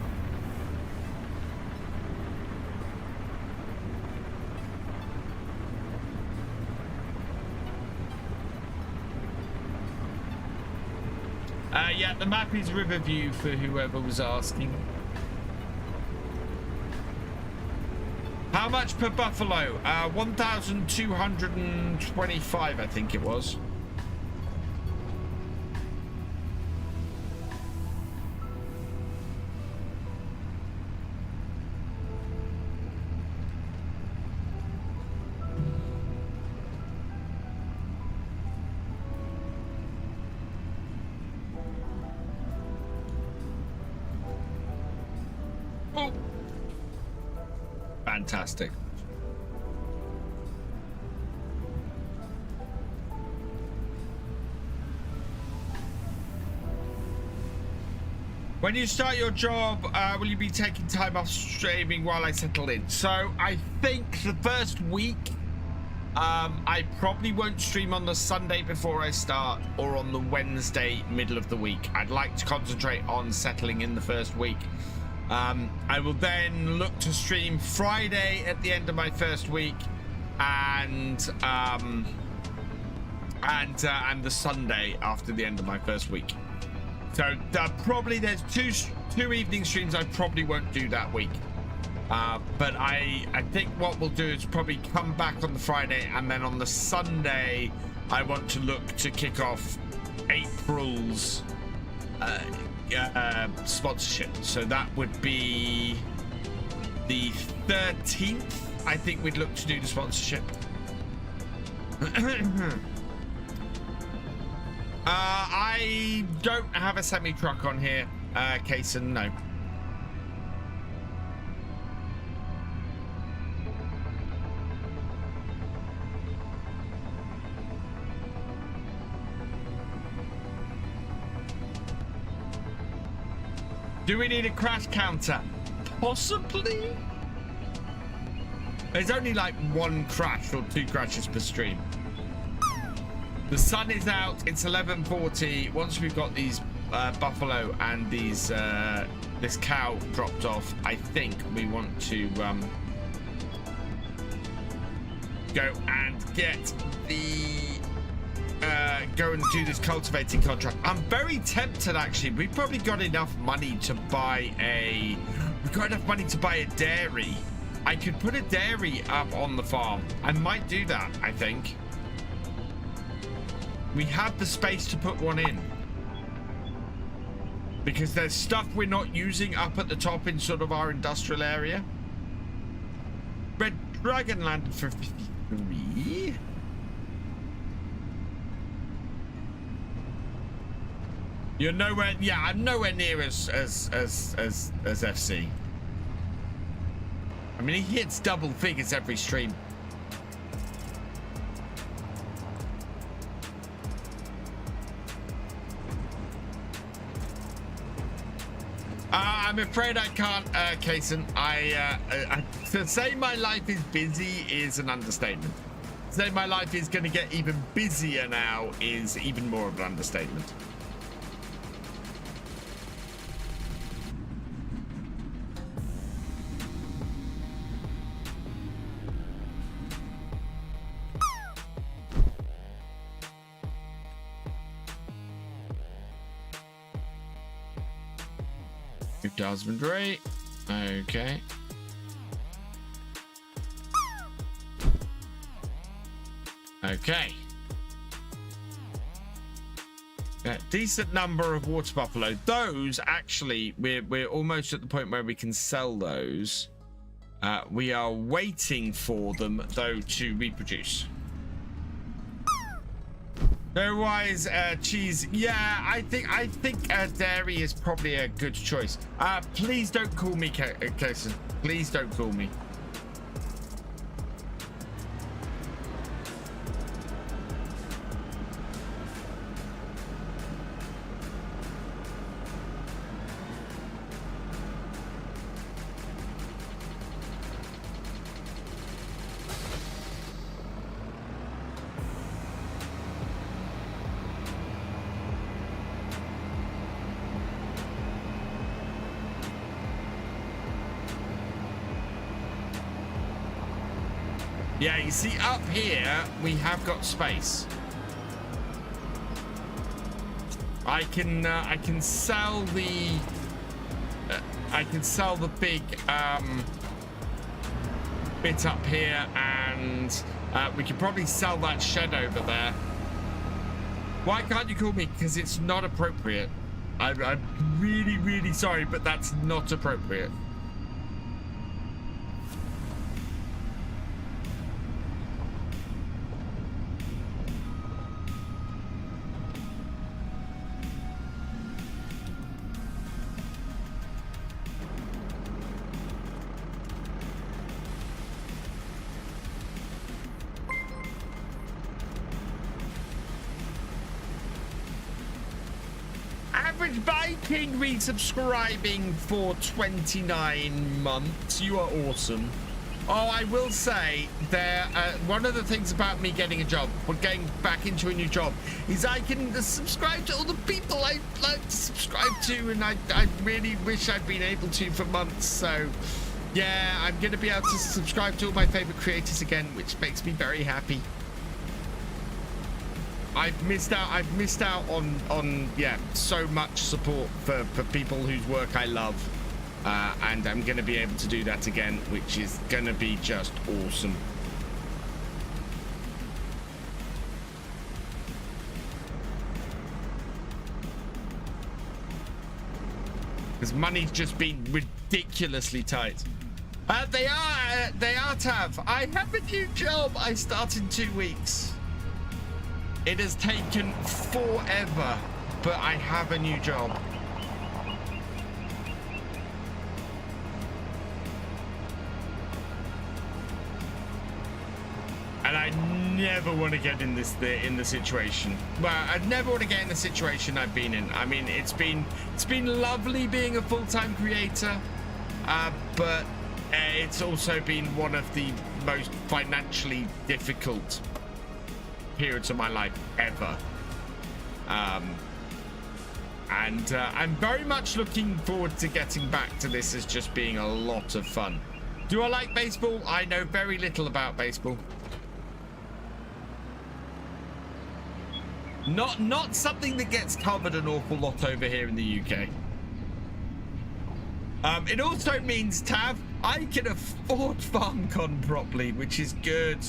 Yeah, the map is Riverview for whoever was asking. How much per buffalo? 1,225, I think it was. Oh. Fantastic. When you start your job, will you be taking time off streaming while I settle in? So I think the first week, I probably won't stream on the Sunday before I start, or on the Wednesday middle of the week. I'd like to concentrate on settling in the first week. I will then look to stream Friday at the end of my first week, and the Sunday after the end of my first week. So probably there's two evening streams I probably won't do that week. But I think what we'll do is probably come back on the Friday, and then on the Sunday I want to look to kick off April's sponsorship. So that would be the 13th. I think we'd look to do the sponsorship. I don't have a semi truck on here, Kaysen, no. Do we need a crash counter? Possibly. There's only like 1 crash or 2 crashes per stream. The sun is out. It's 11:40. Once we've got these buffalo and these this cow dropped off, I think we want to go and get the go and do this cultivating contract. I'm very tempted, actually. We've probably got enough money to buy a dairy. I could put a dairy up on the farm. I might do that, I think. We have the space to put one in. Because there's stuff we're not using up at the top in sort of our industrial area. Red Dragon landed for 53. You're nowhere, yeah, I'm nowhere near as FC. I mean, he hits double figures every stream. I'm afraid I can't, Kason. To say my life is busy is an understatement. To say my life is going to get even busier now is even more of an understatement. Andrei. Okay. Okay. Decent number of water buffalo. Those actually, we're almost at the point where we can sell those. We are waiting for them though to reproduce. Otherwise, cheese. Yeah, I think dairy is probably a good choice. Please don't call me Kason. Please don't call me. Yeah, you see, up here we have got space. I can sell the big bit up here, and we could probably sell that shed over there. Why can't you call me? Because it's not appropriate. I'm really, really sorry, but that's not appropriate. Viking resubscribing for 29 months. You are awesome. Oh, I will say there. One of the things about me getting a job, or getting back into a new job, is I can subscribe to all the people I like to subscribe to, and I really wish I'd been able to for months. So, yeah, I'm going to be able to subscribe to all my favorite creators again, which makes me very happy. I've missed out on yeah, so much support for people whose work I love, and I'm gonna be able to do that again, which is gonna be just awesome. Because money's just been ridiculously tight. They are Tav. I have a new job. I start in 2 weeks. It has taken forever, but I have a new job. And I never want to get in the situation. Well, I never want to get in the situation I've been in. I mean, it's been lovely being a full-time creator, but it's also been one of the most financially difficult periods of my life ever. And I'm very much looking forward to getting back to this as just being a lot of fun. Do I like baseball? I know very little about baseball. Not something that gets covered an awful lot over here in the UK. It also means, Tav, I can afford FarmCon properly, which is good.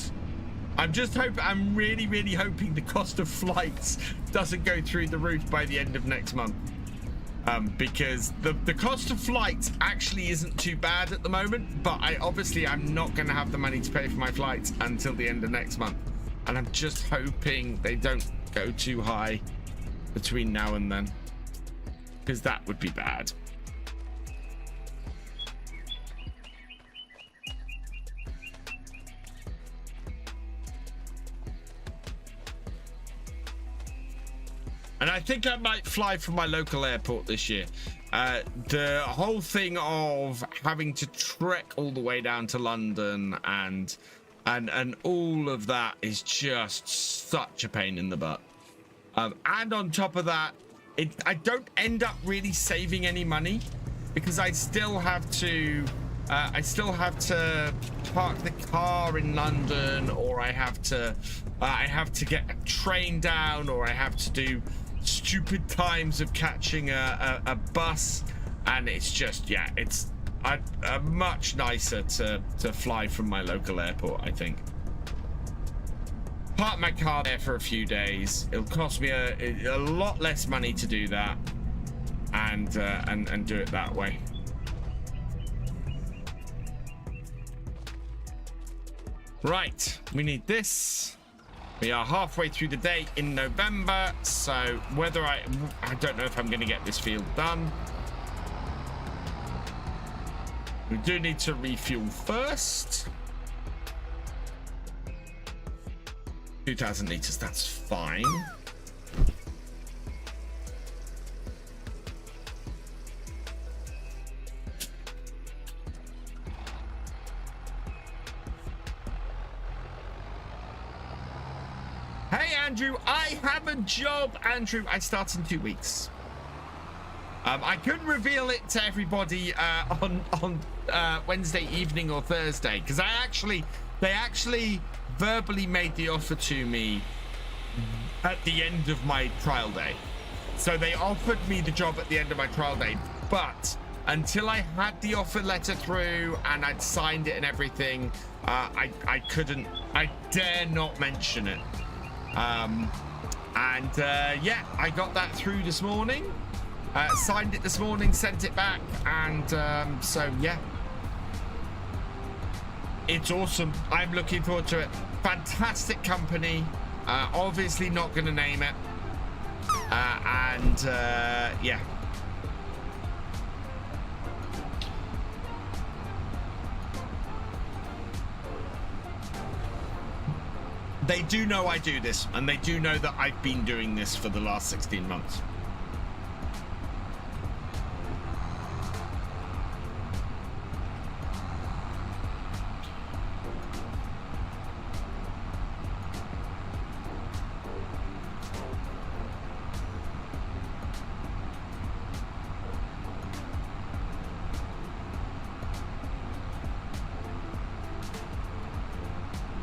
I'm really, really hoping the cost of flights doesn't go through the roof by the end of next month. Because the cost of flights actually isn't too bad at the moment, but I'm not going to have the money to pay for my flights until the end of next month. And I'm just hoping they don't go too high between now and then, because that would be bad. And I think I might fly from my local airport this year. The whole thing of having to trek all the way down to London and all of that is just such a pain in the butt. And on top of that, I don't end up really saving any money because I still have to park the car in London, or I have to get a train down, or I have to do stupid times of catching a bus, and it's just, yeah, it's much nicer to fly from my local airport. I think park my car there for a few days. It'll cost me a lot less money to do that, and do it that way. Right, we need this. We are halfway through the day in November, so whether I don't know if I'm going to get this field done. We do need to refuel first. 2,000 liters, that's fine. Hey Andrew, I have a job. Andrew, I start in 2 weeks. I couldn't reveal it to everybody on Wednesday evening or Thursday, because they actually verbally made the offer to me at the end of my trial day. So they offered me the job at the end of my trial day, but until I had the offer letter through and I'd signed it and everything, I dare not mention it. Yeah, I got that through this morning, signed it this morning, sent it back, and so yeah, it's awesome. I'm looking forward to it. Fantastic company. Obviously not going to name it, yeah. They do know I do this, and they do know that I've been doing this for the last 16 months.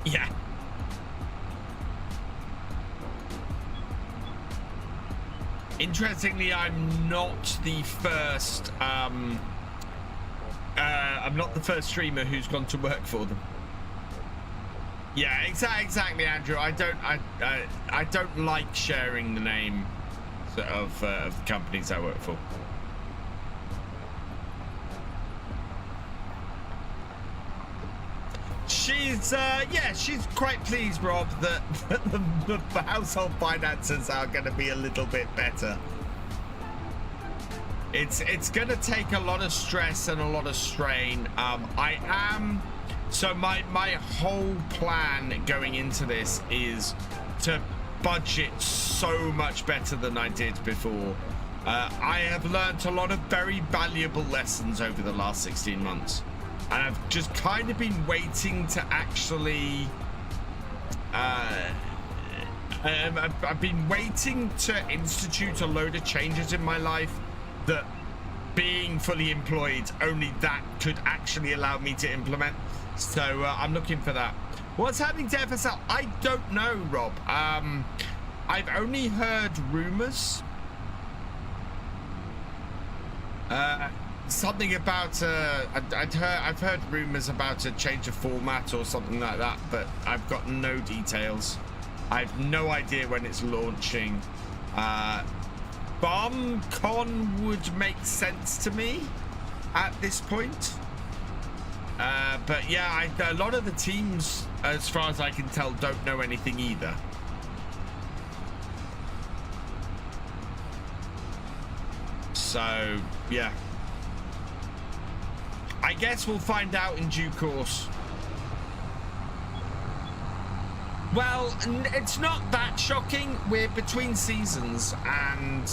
Yeah. Interestingly, I'm not the first streamer who's gone to work for them. Yeah, exactly, Andrew. I don't like sharing the name of the companies I work for. She's quite pleased, Rob, that the household finances are going to be a little bit better. It's going to take a lot of stress and a lot of strain. So my whole plan going into this is to budget so much better than I did before. I have learned a lot of very valuable lessons over the last 16 months. And I've just kind of been waiting to actually I've been waiting to institute a load of changes in my life that being fully employed, only that could actually allow me to implement. So I'm looking for that. What's happening to FSL? I don't know, Rob. I've only heard rumors. Something about I've heard rumors about a change of format or something like that, but I've got no details. I have no idea when it's launching. FarmCon would make sense to me at this point. But yeah, a lot of the teams, as far as I can tell, don't know anything either. So yeah, I guess we'll find out in due course. Well, it's not that shocking. We're between seasons, and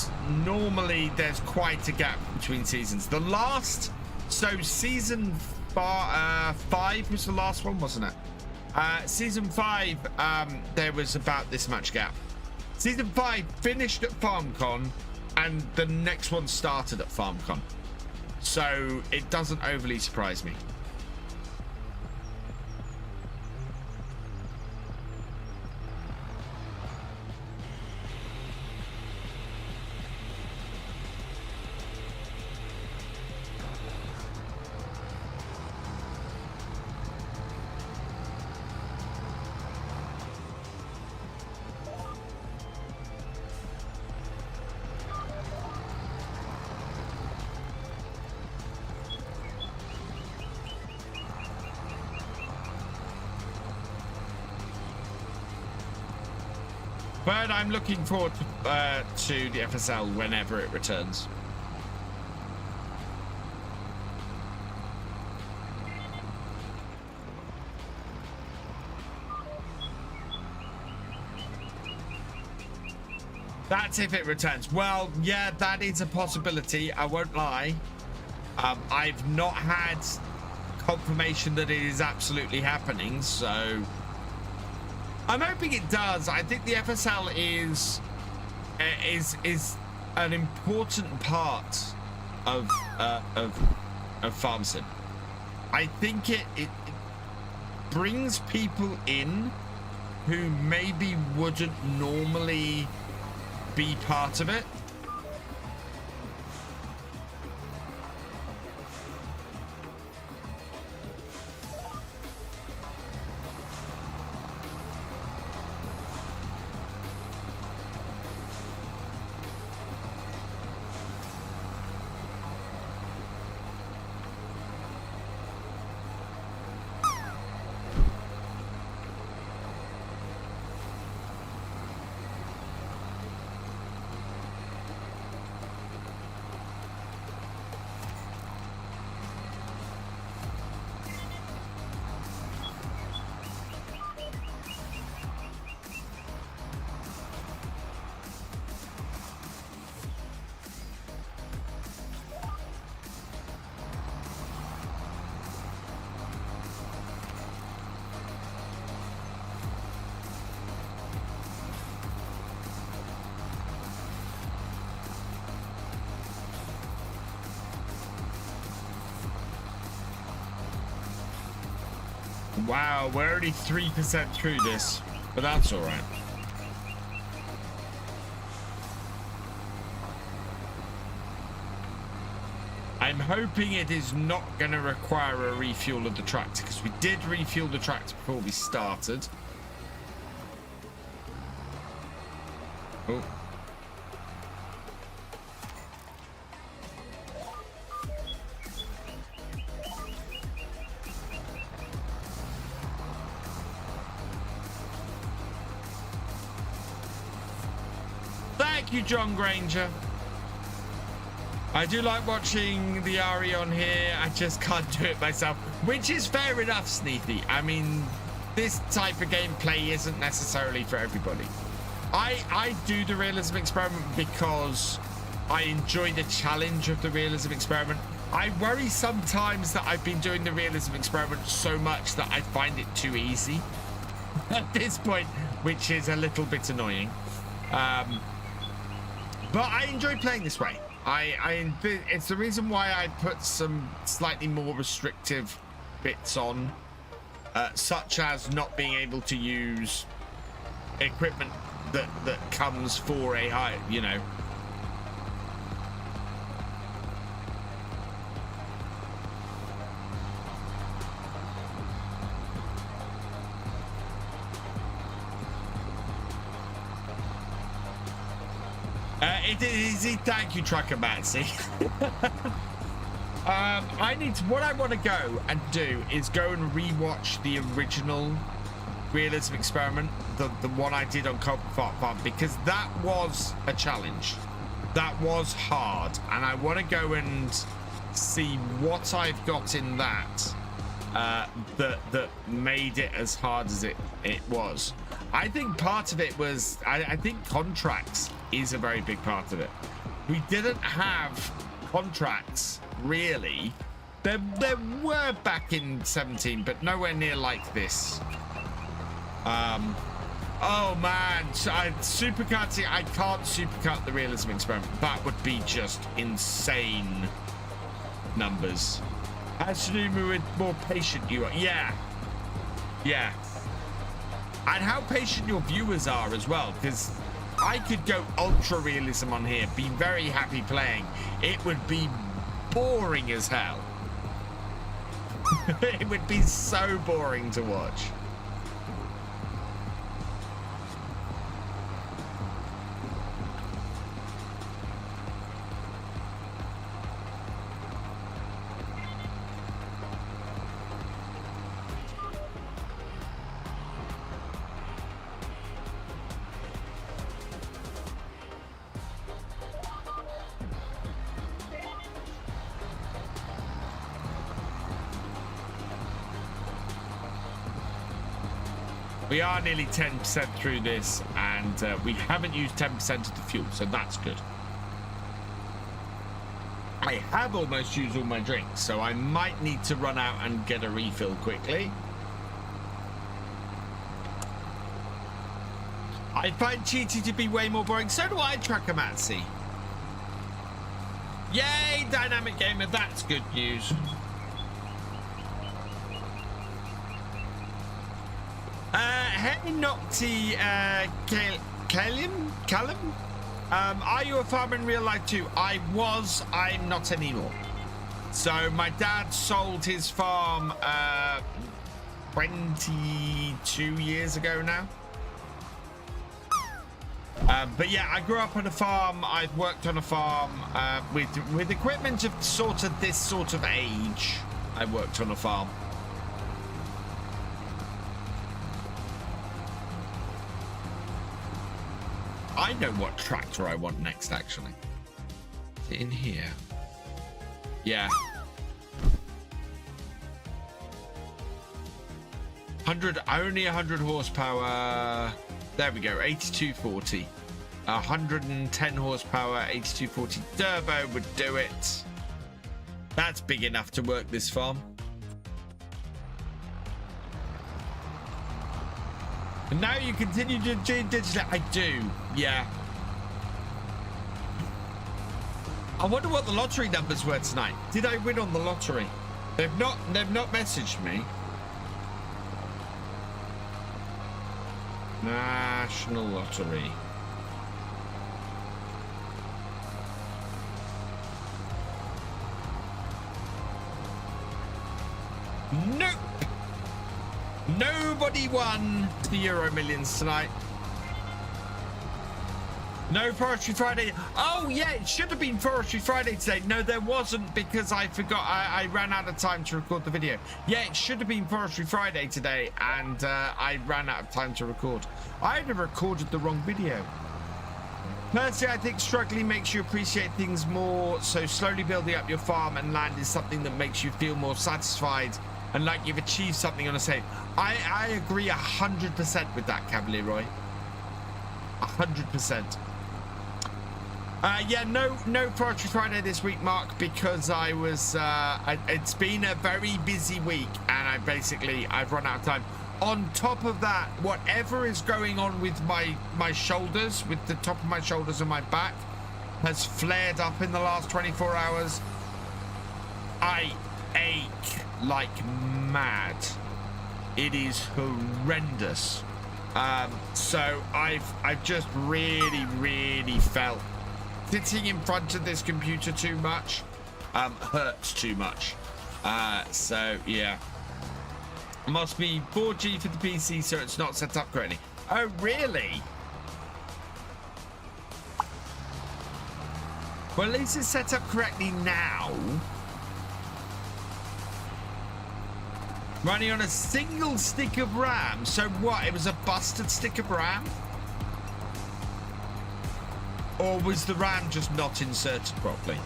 normally there's quite a gap between seasons. The last, so season 5 was the last one, wasn't it? Season 5, there was about this much gap. Season 5 finished at FarmCon, and the next one started at FarmCon. So it doesn't overly surprise me. But I'm looking forward to the FSL whenever it returns. That's if it returns. Well, yeah, that is a possibility. I won't lie. I've not had confirmation that it is absolutely happening, so I'm hoping it does. I think the FSL is an important part of farm sim. I think it brings people in who maybe wouldn't normally be part of it. Wow, we're already 3% through this, but that's all right. I'm hoping it is not going to require a refuel of the tractor, because we did refuel the tractor before we started. Oh. Thank you, John Granger. I do like watching the Ari on here. I just can't do it myself, which is fair enough, Sneethy. I mean, this type of gameplay isn't necessarily for everybody. I do the realism experiment because I enjoy the challenge of the realism experiment. I worry sometimes that I've been doing the realism experiment so much that I find it too easy. At this point, which is a little bit annoying. But I enjoy playing this way. It's the reason why I put some slightly more restrictive bits on, such as not being able to use equipment that comes for a high, you know. It is easy. Thank you, Trucker Matsy. What I want to go and do is go and rewatch the original Realism experiment, the one I did on Galcomp Farm, because that was a challenge. That was hard, and I want to go and see what I've got in that that made it as hard as it was. I think part of it was, I think contracts is a very big part of it. We didn't have contracts, really. There were back in 17, but nowhere near like this. Oh man, supercutting, I can't supercut the Realism experiment. That would be just insane numbers. Has to do with more patient you are. Yeah. And how patient your viewers are as well, because I could go ultra realism on here, be very happy playing. It would be boring as hell. It would be so boring to watch. We are nearly 10% through this, and we haven't used 10% of the fuel, so that's good. I have almost used all my drinks, so I might need to run out and get a refill quickly. I find cheating to be way more boring. So do I, Truckermatzy. Yay, Dynamic Gamer, that's good news. Hey, Nocti, Callum? Are you a farmer in real life too? I was, I'm not anymore. So my dad sold his farm 22 years ago now. But yeah, I grew up on a farm. I've worked on a farm with equipment of sort of this sort of age. I worked on a farm. I know what tractor I want next, actually. Is it in here? Yeah. 100, only 100 horsepower. There we go, 8240. 110 horsepower, 8240 turbo would do it. That's big enough to work this farm. And now you continue to do digital. I do, yeah. I wonder what the lottery numbers were tonight. Did I win on the lottery? They've not messaged me. National Lottery. Nope. Nobody won the Euro Millions tonight. No Forestry Friday. Oh yeah, it should have been Forestry Friday today. No, there wasn't, because I forgot. I ran out of time to record the video. Yeah, it should have been Forestry Friday today, and I ran out of time to record. I had recorded the wrong video. Personally, I think struggling makes you appreciate things more, so slowly building up your farm and land is something that makes you feel more satisfied and like you've achieved something on a save. I agree 100% with that, Cavalier Roy. 100%. Yeah, no Forestry Friday this week, Mark, because I was, it's been a very busy week, and I've run out of time. on top of that, whatever is going on with my shoulders, with the top of my shoulders and my back, has flared up in the last 24 hours. I ache like mad. It is horrendous. So I've just really felt sitting in front of this computer too much hurts too much. So yeah, must be 4G for the PC, so it's not set up correctly. Oh really? Well, at least it's set up correctly now. Running on a single stick of RAM. So what? It was a busted stick of RAM? Or was the RAM just not inserted properly?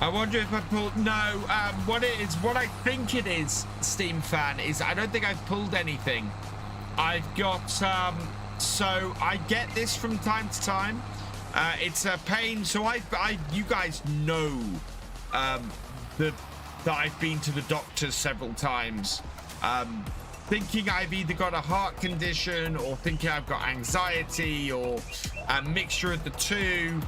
I wonder if I pulled... No, what I think it is, Steam Fan, is I don't think I've pulled anything. I've got... so I get this from time to time. It's a pain. So you guys know that I've been to the doctor several times. Thinking I've either got a heart condition or thinking I've got anxiety or a mixture of the two.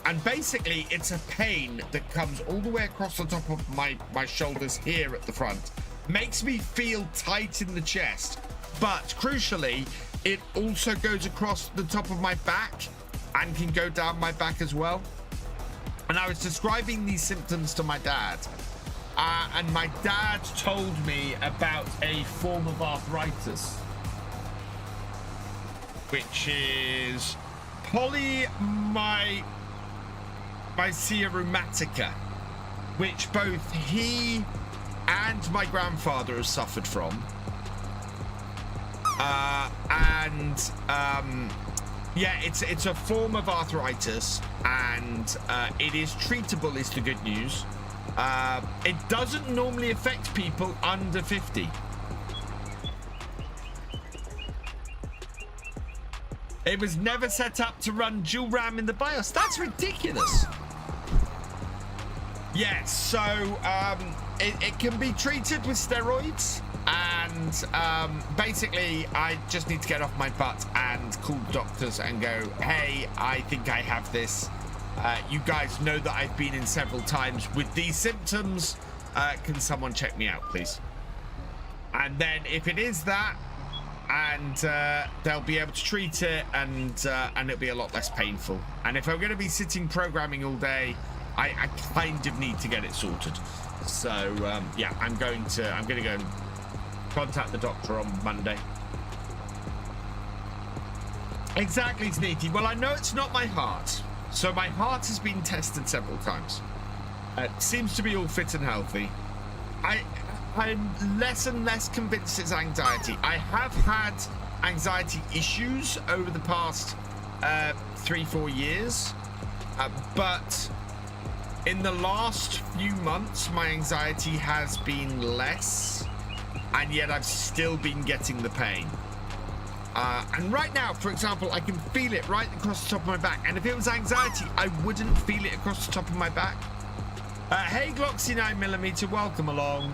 And basically it's a pain that comes all the way across the top of my shoulders here at the front. Makes me feel tight in the chest, but crucially it also goes across the top of my back and can go down my back as well. And I was describing these symptoms to my dad, and my dad told me about a form of arthritis, which is polymyxia rheumatica, which both he and my grandfather has suffered from. Yeah, it's a form of arthritis, and it is treatable, is the good news. It doesn't normally affect people under 50. It was never set up to run dual RAM in the BIOS. That's ridiculous. Yes, so it can be treated with steroids, and basically I just need to get off my butt and call doctors and go, hey, I think I have this. You guys know that I've been in several times with these symptoms. Can someone check me out, please? And then if it is that, and they'll be able to treat it, and it'll be a lot less painful. And if I'm going to be sitting programming all day, I kind of need to get it sorted. So yeah, I'm going to go and contact the doctor on Monday. Exactly, Sneaky. Well, I know it's not my heart, so my heart has been tested several times. It seems to be all fit and healthy. I'm less and less convinced it's anxiety. I have had anxiety issues over the past 3-4 years, but in the last few months my anxiety has been less, and yet I've still been getting the pain. And right now, for example, I can feel it right across the top of my back, and if it was anxiety I wouldn't feel it across the top of my back. Hey Gloxy 9mm, welcome along.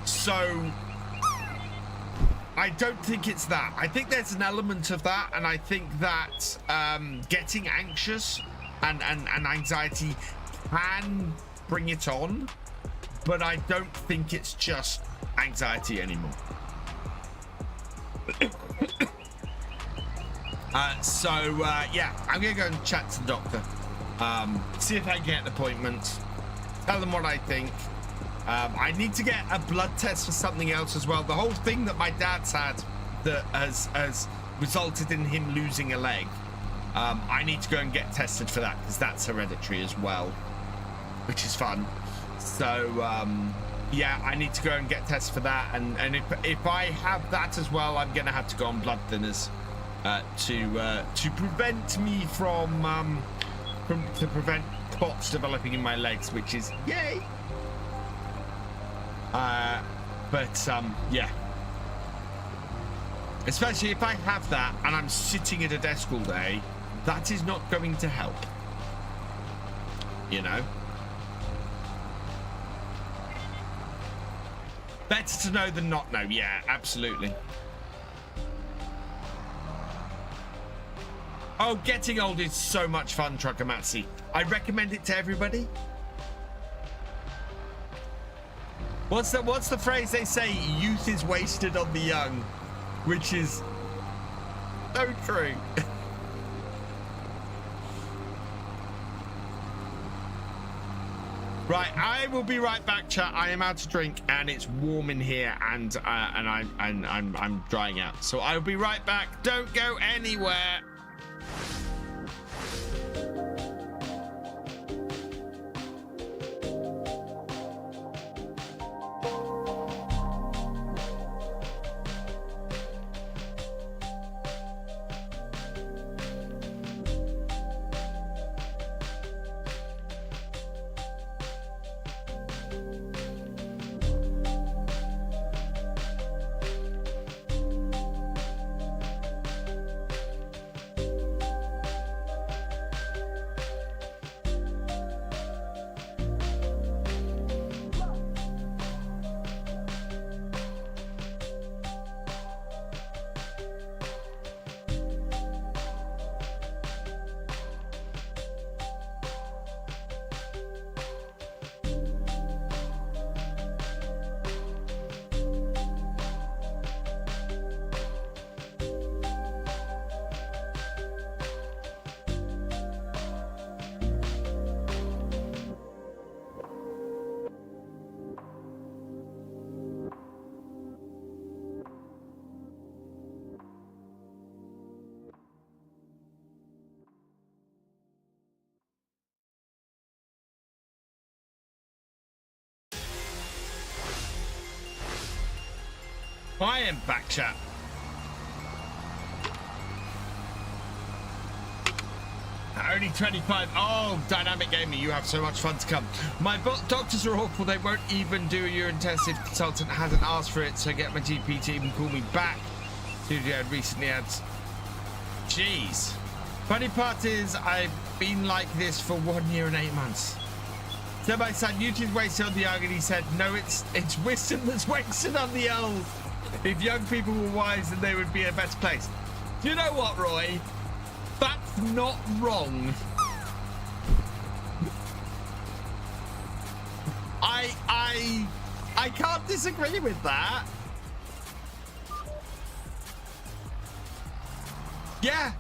So I don't think it's that. I think there's an element of that, and I think that getting anxious and anxiety can bring it on, but I don't think it's just anxiety anymore. Yeah, I'm gonna go and chat to the doctor, see if I can get an appointment, tell them what I think. I need to get a blood test for something else as well. The whole thing that my dad's had that has resulted in him losing a leg, I need to go and get tested for that, because that's hereditary as well, which is fun. So yeah, I need to go and get tested for that, and if I have that as well, I'm gonna have to go on blood thinners to prevent me from to prevent spots developing in my legs, which is yay. Yeah. Especially if I have that and I'm sitting at a desk all day, that is not going to help. You know? Better to know than not know. Yeah, absolutely. Oh, getting old is so much fun, Truckamatsi. I recommend it to everybody. What's the phrase they say? Youth is wasted on the young, which is so true. Right, I will be right back, chat. I am out to drink, and it's warm in here, and I'm drying out. So I'll be right back. Don't go anywhere. I am back, chat. Only 25. Oh, Dynamic Gamer, you have so much fun to come. My doctors are awful. They won't even do a urine test if the consultant hasn't asked for it, so get my GP to even call me back. Studio recently had... Jeez. Funny part is, I've been like this for 1 year and 8 months. So my son, youth is wasted on the young, and he said, no, it's wisdom that's wasted on the old. If young people were wise, then they would be in a better place. Do you know what, Roy? That's not wrong. I can't disagree with that. Yeah.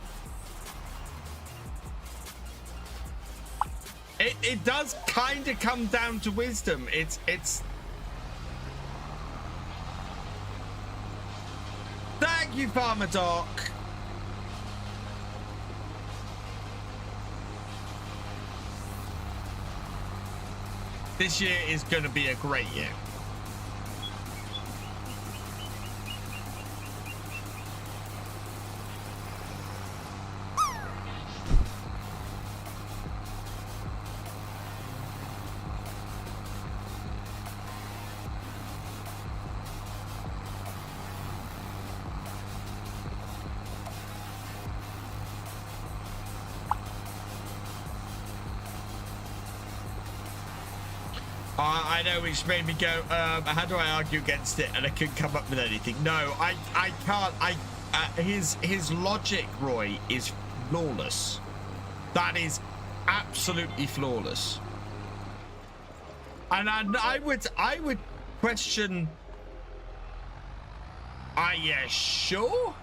It does kind of come down to wisdom. It's Thank you, Farmer Doc. This year is going to be a great year. I know, which made me go, how do I argue against it? And I couldn't come up with anything. No, I can't. His logic, Roy, is flawless. That is absolutely flawless. And I would question, are you sure?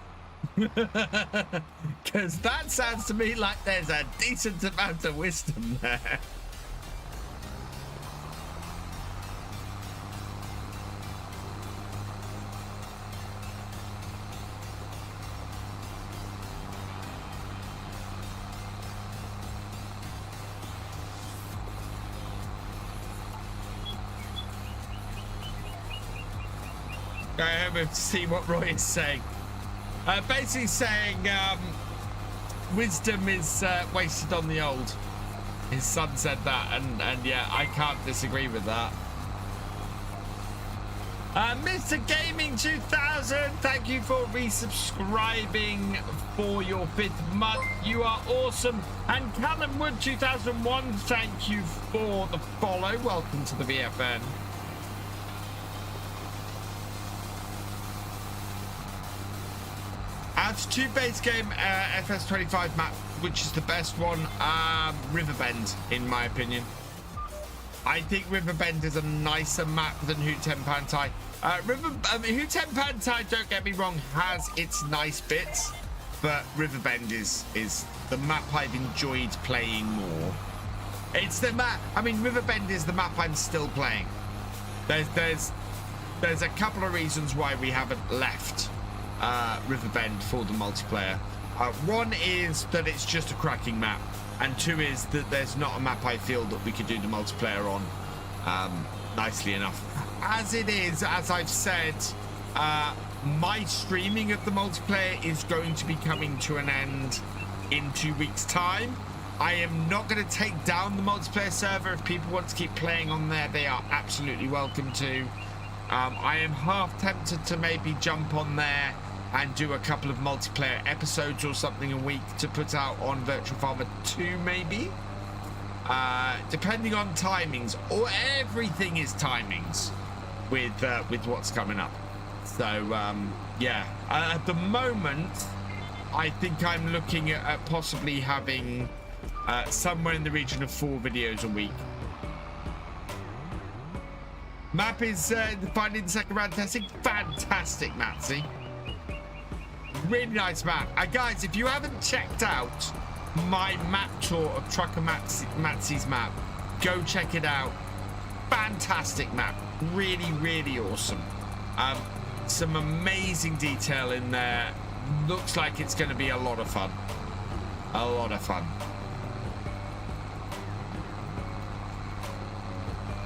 Because that sounds to me like there's a decent amount of wisdom there. I hope to see what Roy is saying. Basically saying wisdom is wasted on the old. His son said that, and yeah, I can't disagree with that. Mr. Gaming 2000, thank you for resubscribing for your 5th month. You are awesome. And Callum Wood 2001, thank you for the follow. Welcome to the VFN. Adds 2 base game FS25 map, which is the best one. Riverbend, in my opinion. I think Riverbend is a nicer map than Hutempantai. Hutempantai, don't get me wrong, has its nice bits, but Riverbend is the map I've enjoyed playing more. It's the map. I mean, Riverbend is the map I'm still playing. There's a couple of reasons why we haven't left Riverbend for the multiplayer. One is that it's just a cracking map, and 2 is that there's not a map I feel that we could do the multiplayer on nicely enough. As it is, as I've said, my streaming of the multiplayer is going to be coming to an end in 2 weeks' time. I am not going to take down the multiplayer server. If people want to keep playing on there, they are absolutely welcome to. I am half tempted to maybe jump on there and do a couple of multiplayer episodes or something a week to put out on Virtual Farmer 2, maybe. Depending on timings, or everything is timings with what's coming up. So yeah, at the moment, I think I'm looking at possibly having somewhere in the region of 4 videos a week. Map is finding the second round testing. Fantastic, Matsy. Really nice map. Guys, if you haven't checked out my map tour of Trucker Matsy's map, go check it out. Fantastic map. Really, really awesome. Some amazing detail in there. Looks like it's going to be a lot of fun. A lot of fun.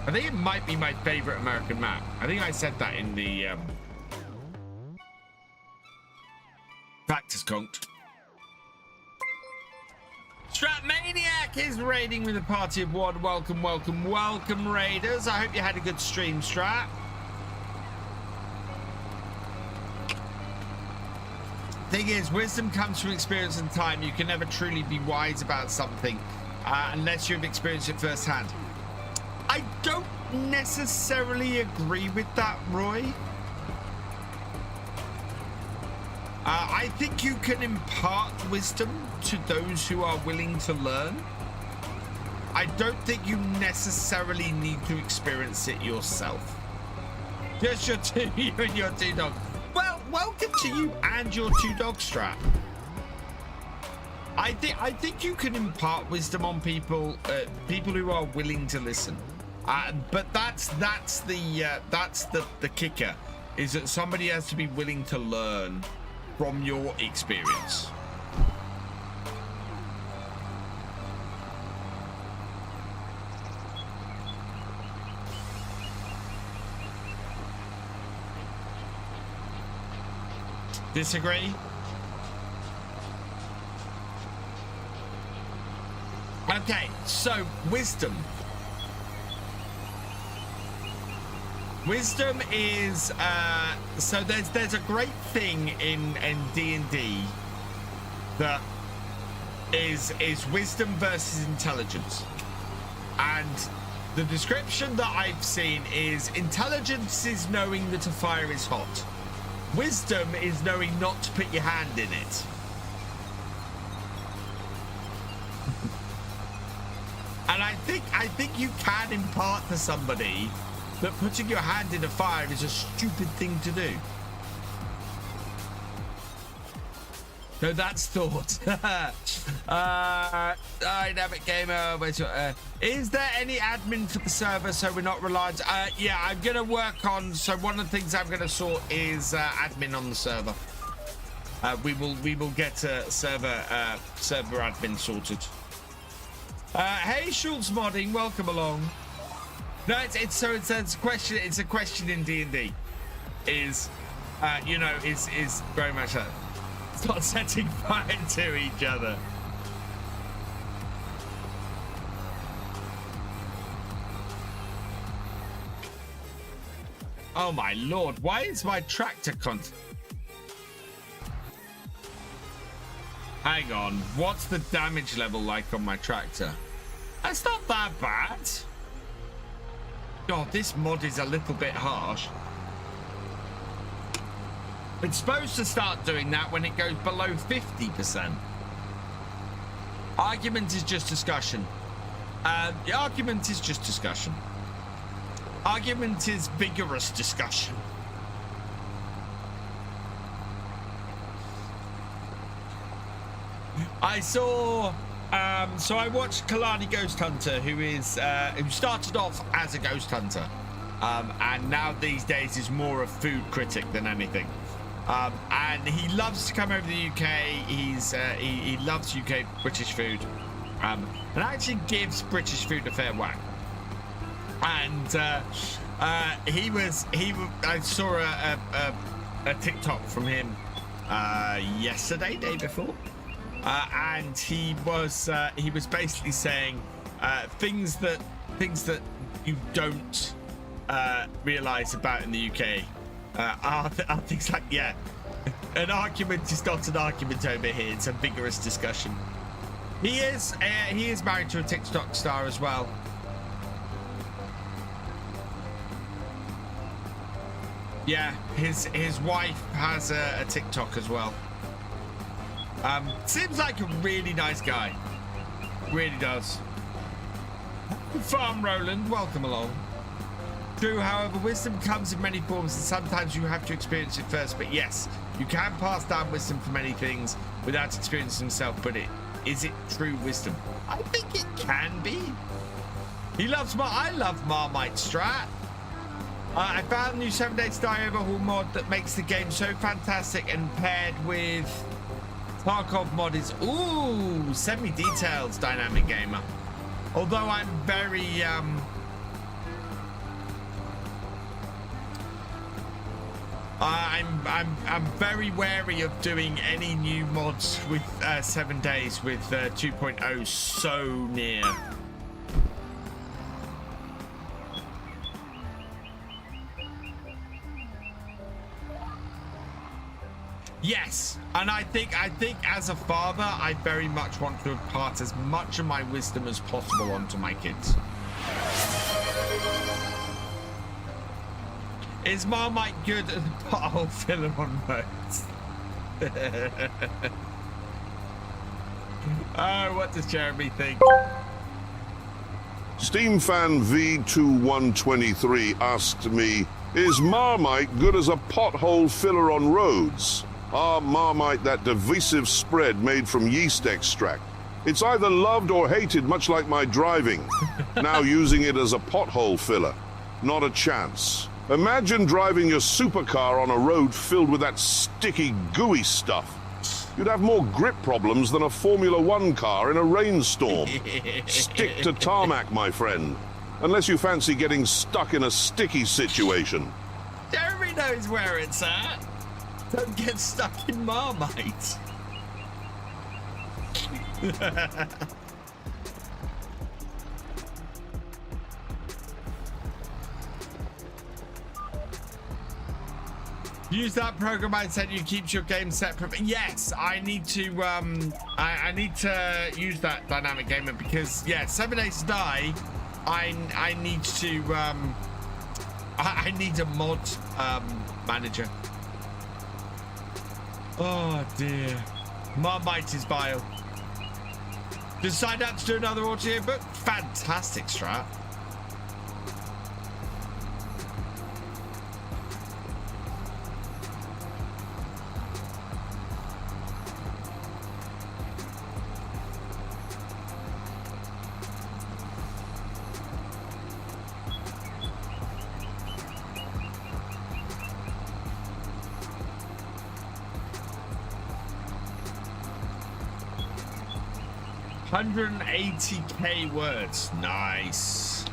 I think it might be my favorite American map. I think I said that in the practice conked. Stratmaniac is raiding with a party of 1. Welcome, welcome, welcome, raiders. I hope you had a good stream, Strat. Thing is, wisdom comes from experience and time. You can never truly be wise about something unless you've experienced it firsthand. I don't necessarily agree with that, Roy. I think you can impart wisdom to those who are willing to learn. I don't think you necessarily need to experience it yourself. Just you and your 2 dogs. Well, welcome to you and your 2 dogs, Strat. I think you can impart wisdom on people, people who are willing to listen. But that's the kicker, is that somebody has to be willing to learn from your experience. Disagree? Okay, so wisdom. Wisdom is so there's a great thing in D&D that is wisdom versus intelligence, and the description that I've seen is intelligence is knowing that a fire is hot. Wisdom is knowing not to put your hand in it. And I think you can impart to somebody that putting your hand in a fire is a stupid thing to do. No, that's thought. Dynamic Gamer. Is there any admin for the server so we're not reliant? Yeah, I'm going to work on... So one of the things I'm going to sort is admin on the server. We will get server admin sorted. Hey, Schultz Modding, welcome along. No, it's a question. It's a question in D&D. Is very much that. It's not setting fire to each other. Oh my lord, why is my tractor Hang on, what's the damage level like on my tractor? That's not that bad. God, this mod is a little bit harsh. It's supposed to start doing that when it goes below 50%. Argument is just discussion. The argument is just discussion. Argument is vigorous discussion. I saw, so I watched Kalani Ghost Hunter, who started off as a ghost hunter, and now these days is more a food critic than anything. And he loves to come over to the UK. He loves UK British food, and actually gives British food a fair whack. And I saw a TikTok from him yesterday, day before. And he was basically saying things that you don't realize about in the UK are things like, yeah, an argument is not an argument over here. It's a vigorous discussion. He is married to a TikTok star as well. Yeah, his wife has a TikTok as well. Seems like a really nice guy. Really does. Farm Roland, welcome along. True, however, wisdom comes in many forms, and sometimes you have to experience it first. But yes, you can pass down wisdom for many things without experiencing yourself. But is it true wisdom? I think it can be. I love Marmite Strat. I found a new 7 Days to Die Overhaul mod that makes the game so fantastic, and paired with Tarkov mod is semi-detailed dynamic gamer. Although I'm very I'm very wary of doing any new mods with 7 Days with 2.0 so near. Yes, and I think as a father, I very much want to impart as much of my wisdom as possible onto my kids. Is Marmite good at the pothole filler on modes? Oh, what does Jeremy think? Steamfan V2123 asked me, is Marmite good as a pothole filler on roads? Are Marmite that divisive spread made from yeast extract? It's either loved or hated, much like my driving. Now using it as a pothole filler. Not a chance. Imagine driving your supercar on a road filled with that sticky, gooey stuff. You'd have more grip problems than a Formula One car in a rainstorm. Stick to tarmac, my friend. Unless you fancy getting stuck in a sticky situation. Jeremy knows where it's at. Don't get stuck in Marmite. Use that program I sent you, keeps your game separate. Yes, I need to I need to use that dynamic gamer because 7 Days to Die. I need to I need a mod manager. Oh dear. Marmite is vile. Decide out to do another audio book? Fantastic strat. $180K words. Nice.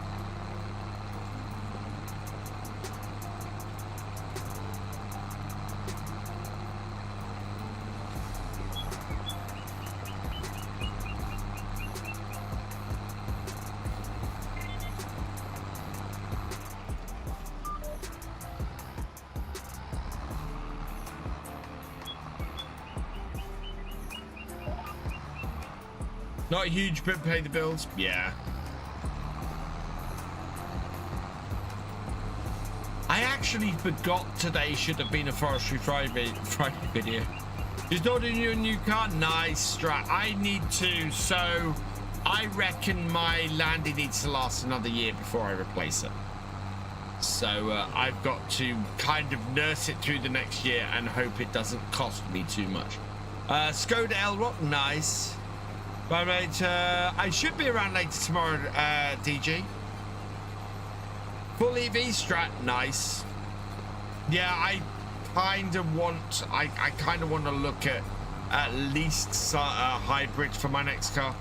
Not huge, but pay the bills. Yeah. I actually forgot today should have been a Forestry Friday video. Just ordering you a new car. Nice strat. I need to, so I reckon my Landy needs to last another year before I replace it. So I've got to kind of nurse it through the next year and hope it doesn't cost me too much. Skoda Elrock, nice. Right, mate, I should be around later tomorrow, DG. Full EV strat, nice. Yeah, I kind of want, I kind of want to look at least a hybrid for my next car.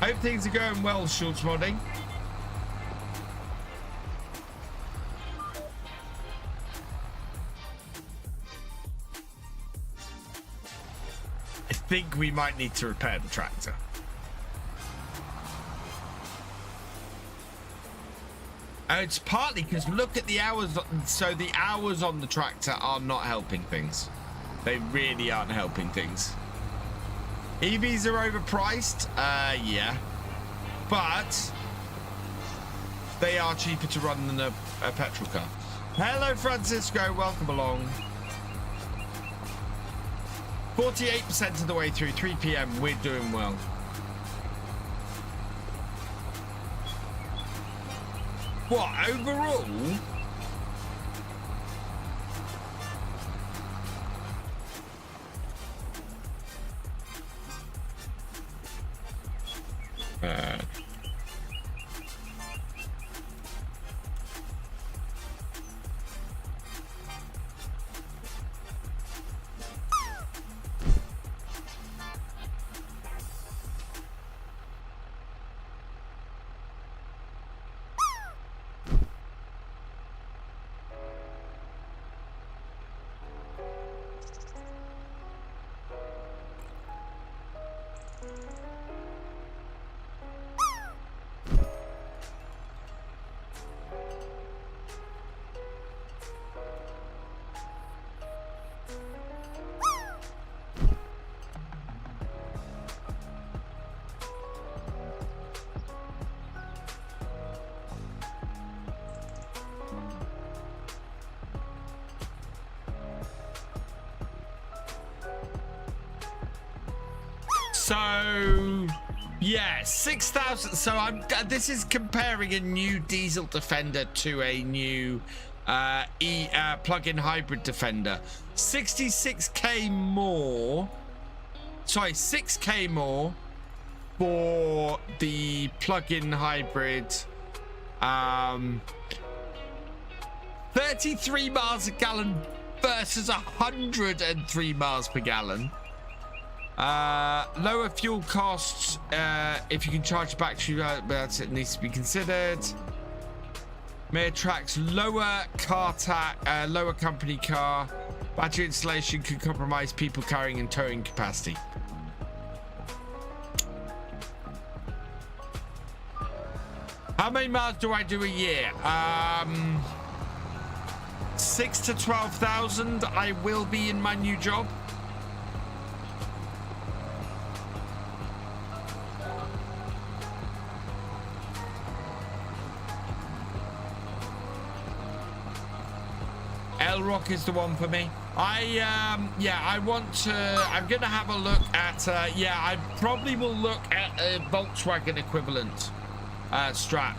Hope things are going well, Schultz Modding. I think we might need to repair the tractor. It's partly because look at the hours. So the hours on the tractor are not helping things. They really aren't helping things. EVs are overpriced, yeah, but they are cheaper to run than a petrol car. Hello, Francisco, welcome along. 48% of the way through, 3 p.m. We're doing well. What, overall? So yeah, 6,000. So this is comparing a new diesel Defender to a new plug-in hybrid Defender. 66k more. Sorry, 6k more for the plug-in hybrid. 33 miles a gallon versus 103 miles per gallon. Lower fuel costs if you can charge the battery, but it needs to be considered. May tracks lower lower company car. Battery installation could compromise people carrying and towing capacity. How many miles do I do a year? 6 to 12,000. I will be in my new job. Rock is the one for me. I want to, I'm gonna have a look at I probably will look at a Volkswagen equivalent Strat.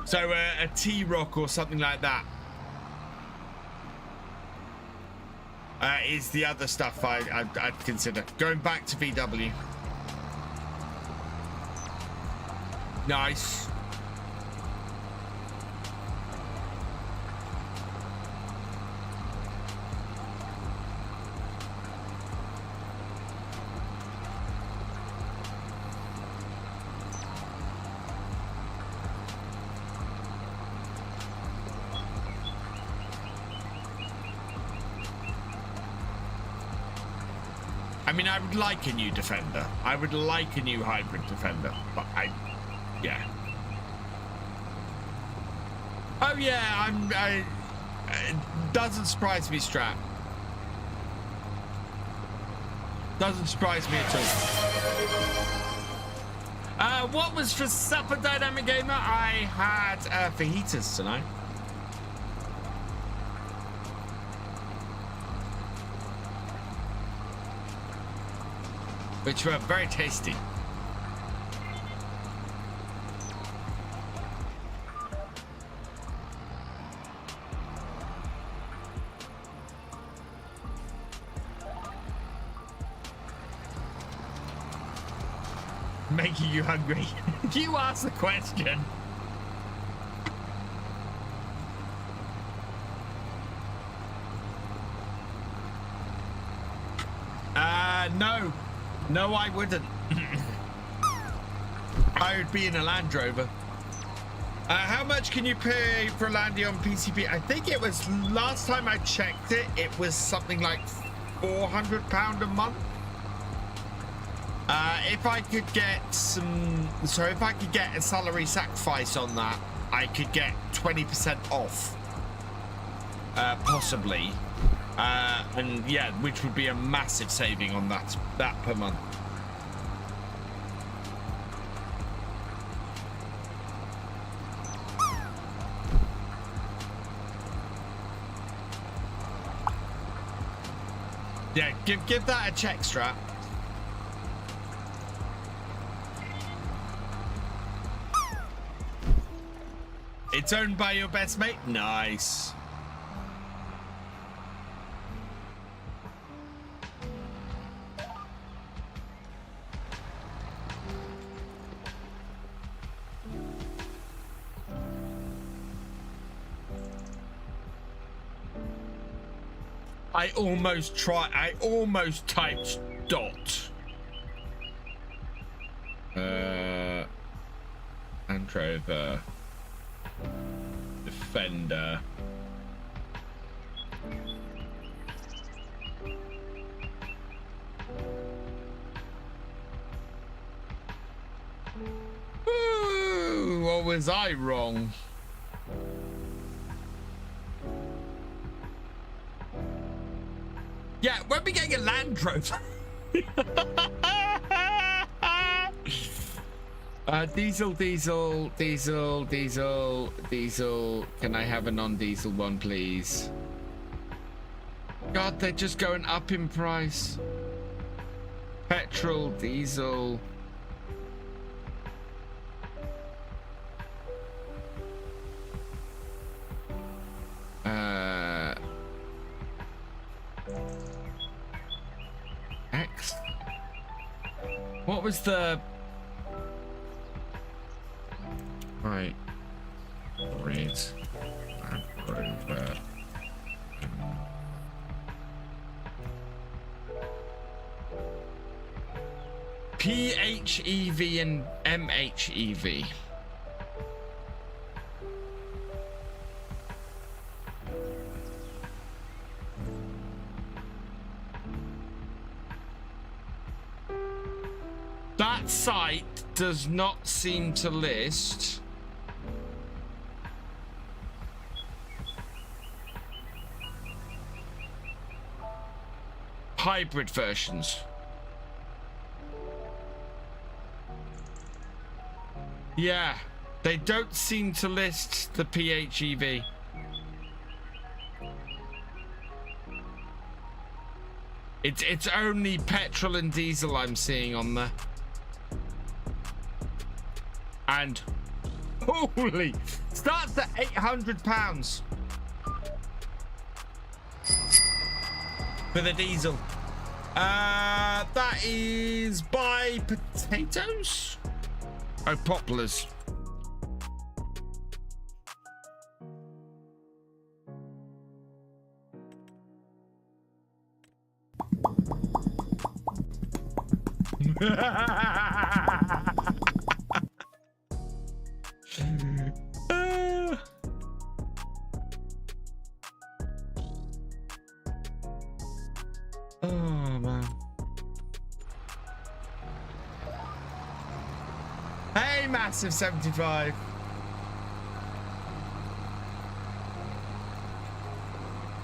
So a T-Rock or something like that is the other stuff I'd consider. Going back to VW. Nice. I mean, I would like a new defender. I would like a new hybrid defender, but yeah. Oh yeah, it doesn't surprise me, Strat. Doesn't surprise me at all. What was for supper, Dynamic Gamer? I had fajitas tonight. Which were very tasty. Making you hungry. You asked the question. No. No, I wouldn't. I would be in a Land Rover. How much can you pay for a Landy on PCP? I think it was, last time I checked it, it was something like £400 a month. If I could get if I could get a salary sacrifice on that, I could get 20% off. Possibly. And yeah, which would be a massive saving on that per month. Yeah, give that a check, Strat. It's owned by your best mate? Nice. I almost typed dot. Andrei defender. Ooh, or was I wrong? Yeah, when we getting a Land Rover? Diesel. Can I have a non-diesel one, please? God, they're just going up in price. Petrol, diesel. X. What was the... Right. Red. Rover. PHEV and MHEV. That site does not seem to list hybrid versions. Yeah, they don't seem to list the PHEV. It's only petrol and diesel I'm seeing on there. And holy, starts at £800 for the diesel. That is by potatoes. Oh, poplars. Oh man. massive 75.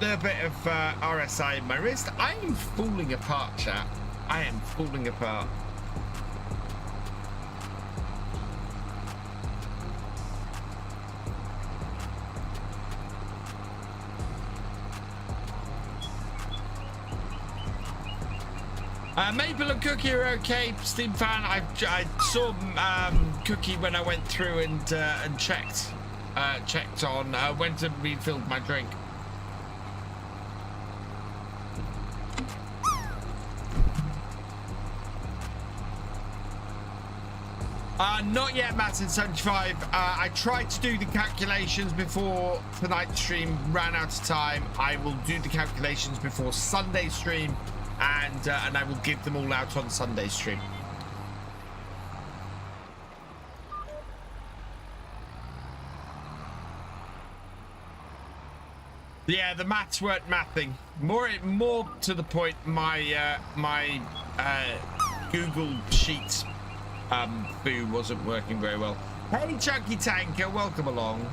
A bit of RSI in my wrist. I am falling apart, chat. I am falling apart. Maple and Cookie are okay. Steam fan. I saw Cookie when I went through and checked on. Went and refilled my drink. Not yet, Matt, 75. I tried to do the calculations before tonight's stream ran out of time. I will do the calculations before Sunday's stream, and I will give them all out on Sunday's stream. Yeah, the maths weren't mathing. More to the point, my Google Sheets boo wasn't working very well. Hey, Chunky Tanker, welcome along.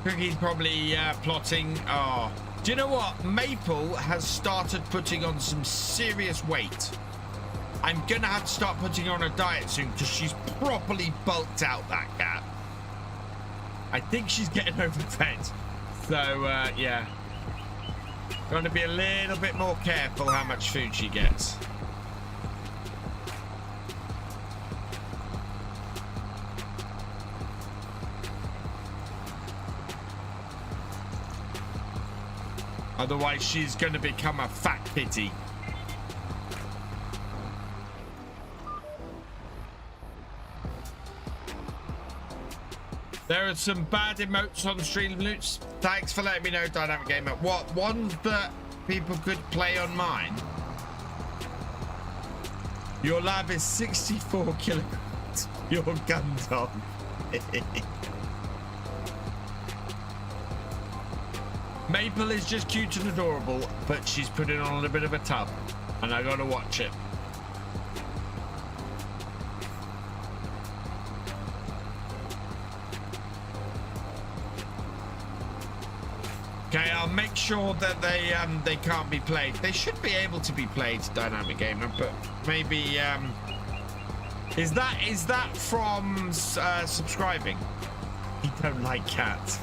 Cookie's probably plotting. Oh, do you know what? Maple has started putting on some serious weight. I'm gonna have to start putting her on a diet soon because she's properly bulked out, that cat. I think she's getting overfed. So, yeah. Gonna be a little bit more careful how much food she gets. Otherwise, she's gonna become a fat kitty. There are some bad emotes on Stream Loots. Thanks for letting me know, Dynamic Gamer. What, ones that people could play on mine? Your lab is 64 kilograms. Your gun dog. Maple is just cute and adorable, but she's putting on a bit of a tub, and I gotta watch it. Okay, I'll make sure that they can't be played. They should be able to be played, Dynamic Gamer, but maybe is that from subscribing? You don't like cats.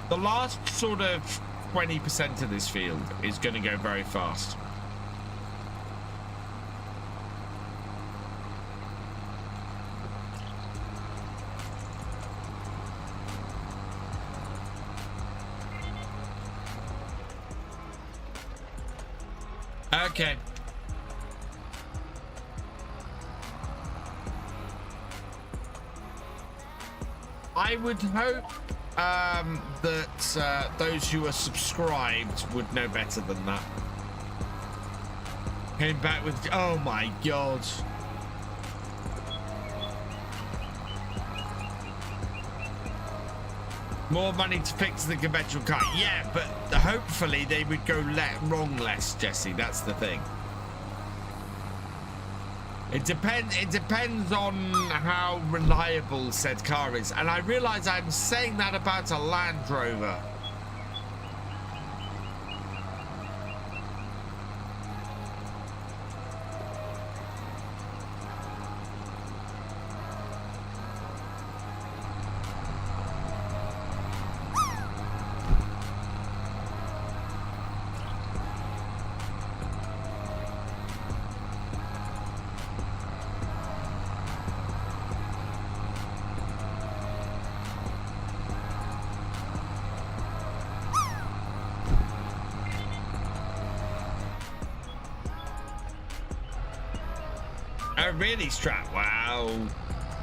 The last sort of 20% of this field is going to go very fast. Okay. I would hope that those who are subscribed would know better than that. Came back with, oh my god. More money to fix the conventional car. Yeah, but hopefully they would go wrong less, Jesse. That's the thing. It depends on how reliable said car is. And I realize I'm saying that about a Land Rover. Oh, really, Strat? Wow.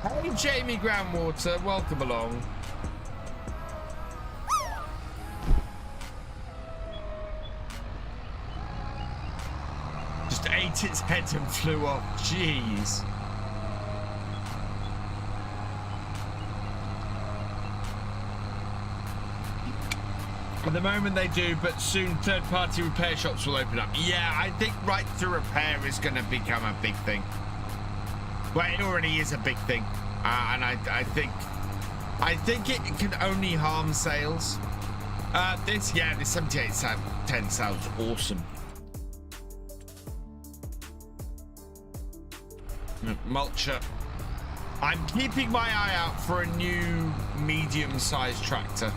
Hey, Jamie Groundwater, welcome along. hit its head and flew off. Jeez. At the moment they do, but soon third-party repair shops will open up. Yeah, I think right to repair is going to become a big thing. Well, it already is a big thing, and I think it can only harm sales. The 7810 sounds awesome. Mulcher. I'm keeping my eye out for a new medium-sized tractor.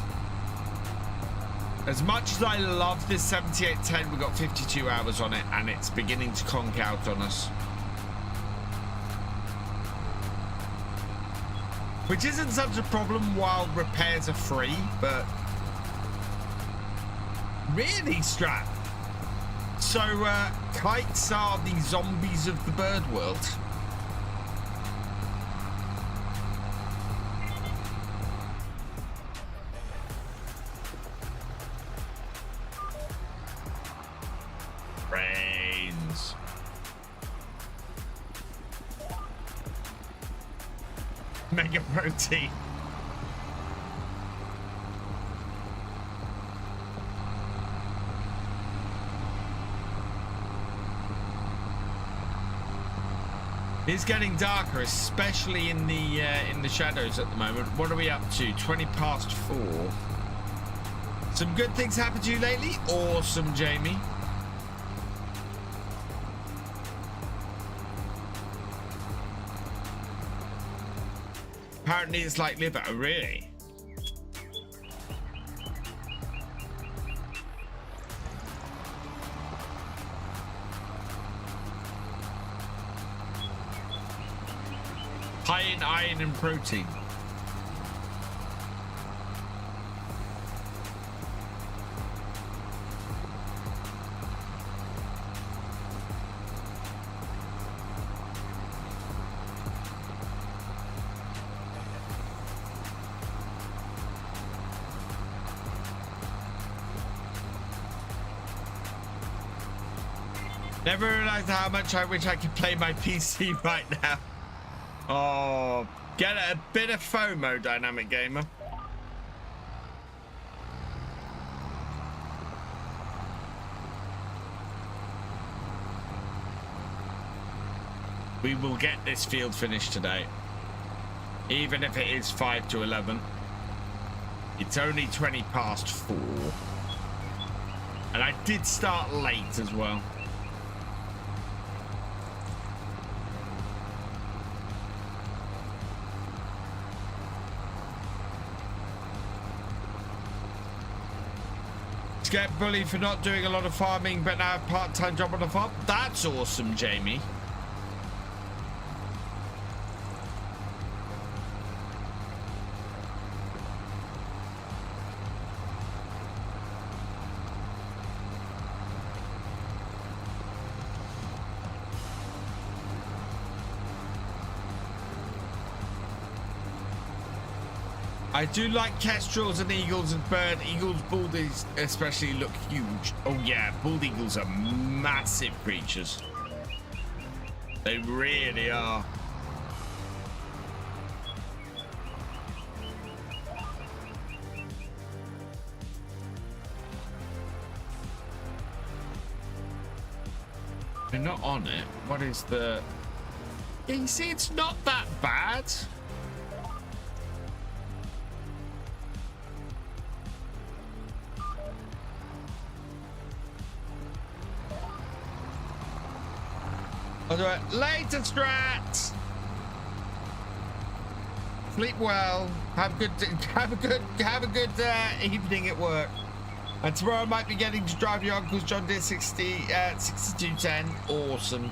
As much as I love this 7810, we've got 52 hours on it, and it's beginning to conk out on us. Which isn't such a problem while repairs are free, but... Really, Strat? So, kites are the zombies of the bird world. Brains. Mega protein. It's getting darker, especially in the shadows at the moment. What are we up to? 20 past 4. Some good things happened to you lately? Awesome, Jamie. Apparently it's like liver. Oh, really? High in iron and protein. Never realized how much I wish I could play my PC right now. Oh, get a bit of FOMO, Dynamic Gamer. We will get this field finished today. Even if it is 5 to 11. It's only 20 past 4. And I did start late as well. Get bullied for not doing a lot of farming, but now a part-time job on the farm. That's awesome, Jamie. I do like kestrels and eagles and bird. Eagles, baldies especially look huge. Oh yeah, bald eagles are massive creatures. They really are. We're not on it. What is the... Yeah, you see, it's not that bad. I'll do it later, Strat. Sleep well. Have a good evening at work. And tomorrow I might be getting to drive your uncle's John Deere 6210. Awesome.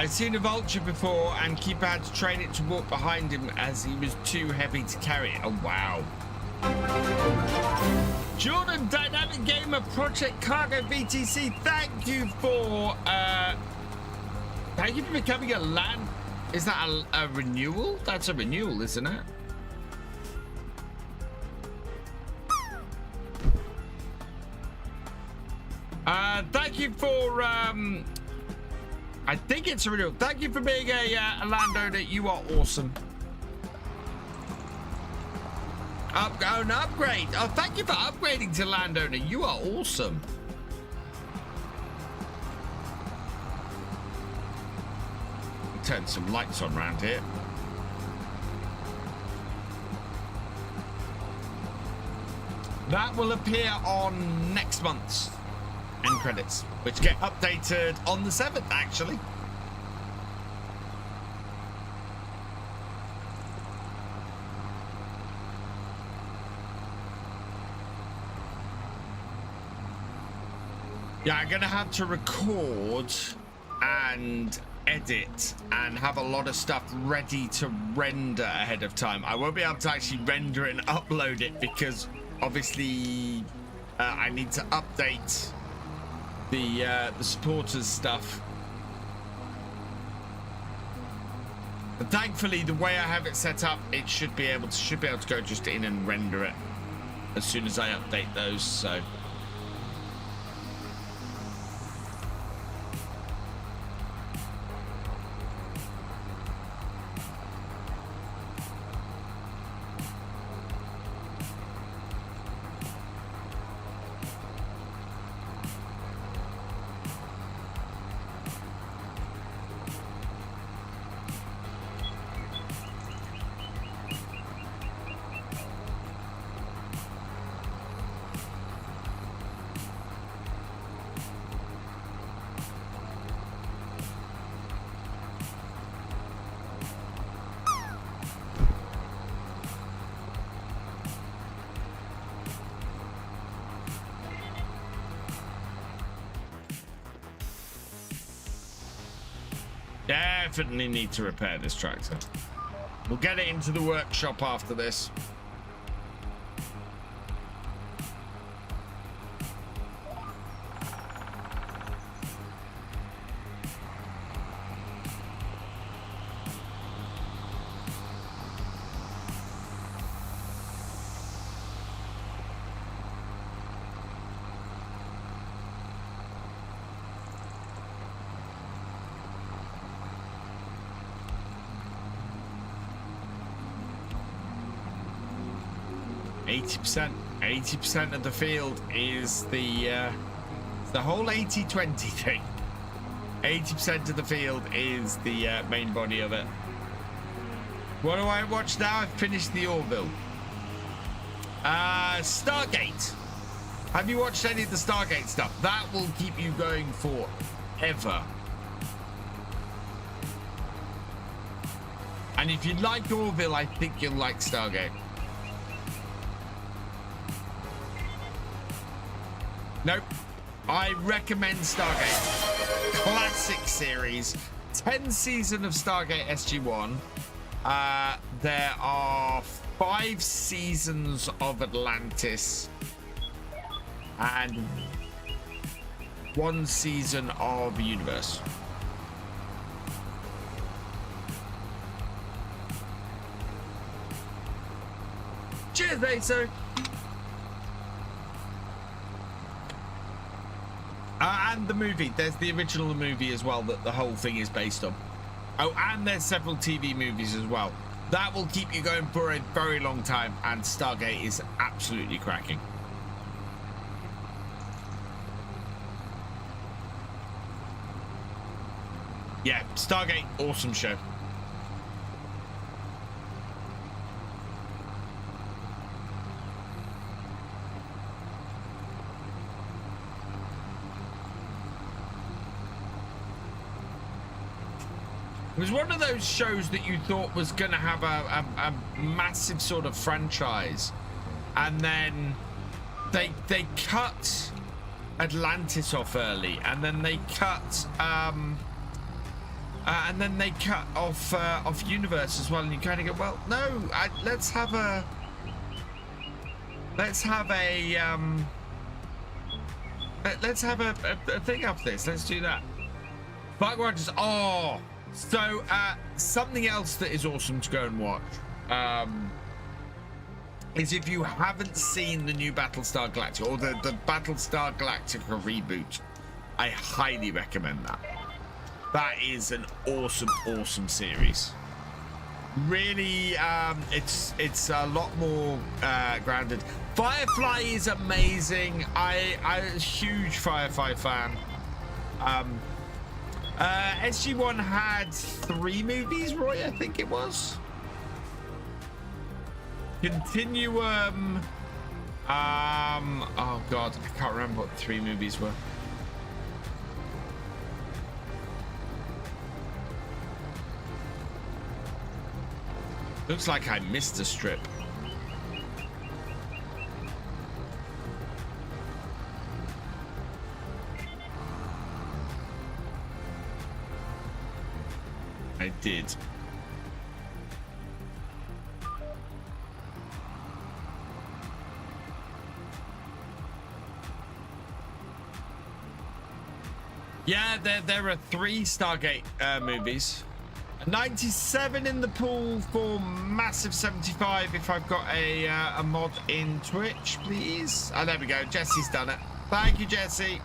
I'd seen a vulture before, and Keeper had to train it to walk behind him as he was too heavy to carry it. Oh, wow. Jordan, Dynamic Gamer, Project Cargo VTC, thank you for becoming a land. Is that a renewal? That's a renewal, isn't it? Thank you for I think it's a renewal. Thank you for being a landowner. You are awesome. An upgrade. Oh, thank you for upgrading to landowner. You are awesome. Turn some lights on around here. That will appear on next month's end credits, which get updated on the 7th, actually. Yeah, I'm gonna have to record and edit and have a lot of stuff ready to render ahead of time. I won't be able to actually render it and upload it because obviously I need to update the supporters stuff. But thankfully, the way I have it set up, it should be able to go just in and render it as soon as I update those. So. Definitely need to repair this tractor. We'll get it into the workshop after this. Eighty percent of the field is the whole 80-20 thing. 80% of the field is the main body of it. What do I watch now? I've finished the Orville. Stargate. Have you watched any of the Stargate stuff? That will keep you going forever. And if you like Orville, I think you'll like Stargate. Nope. I recommend Stargate. Classic series. 10 season of Stargate SG-1. There are 5 seasons of Atlantis. And 1 season of Universe. Cheers, Aso. And the movie. There's the original movie as well that the whole thing is based on. Oh, and there's several TV movies as well. That will keep you going for a very long time, and Stargate is absolutely cracking. Yeah, Stargate, awesome show. It was one of those shows that you thought was going to have a massive sort of franchise, and then they cut Atlantis off early, and then they cut And then they cut off Universe as well, and you kind of go, well, no, let's have a thing of this. Let's do that. Buck Rogers. Oh, so something else that is awesome to go and watch is if you haven't seen the new Battlestar Galactica or the Battlestar Galactica reboot, I highly recommend that. That is an awesome series. Really, it's a lot more grounded. Firefly is amazing. I'm a huge Firefly fan. SG1 had 3 movies, Roy, I think it was. Continuum. Oh God, I can't remember what the 3 movies were. Looks like I missed a strip. I did. Yeah, there are 3 Stargate movies. 97 in the pool for massive 75. If I've got a mod in Twitch, please. Oh, there we go. Jesse's done it. Thank you, Jesse.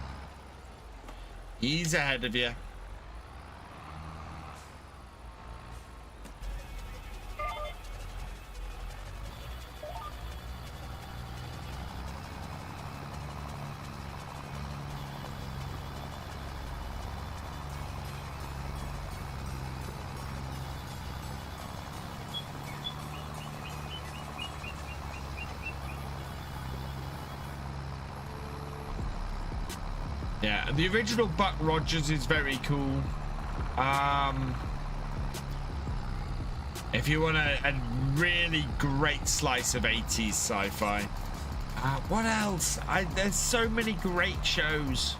He's ahead of you. Yeah, the original Buck Rogers is very cool. If you want a really great slice of 80s sci-fi. What else? There's so many great shows.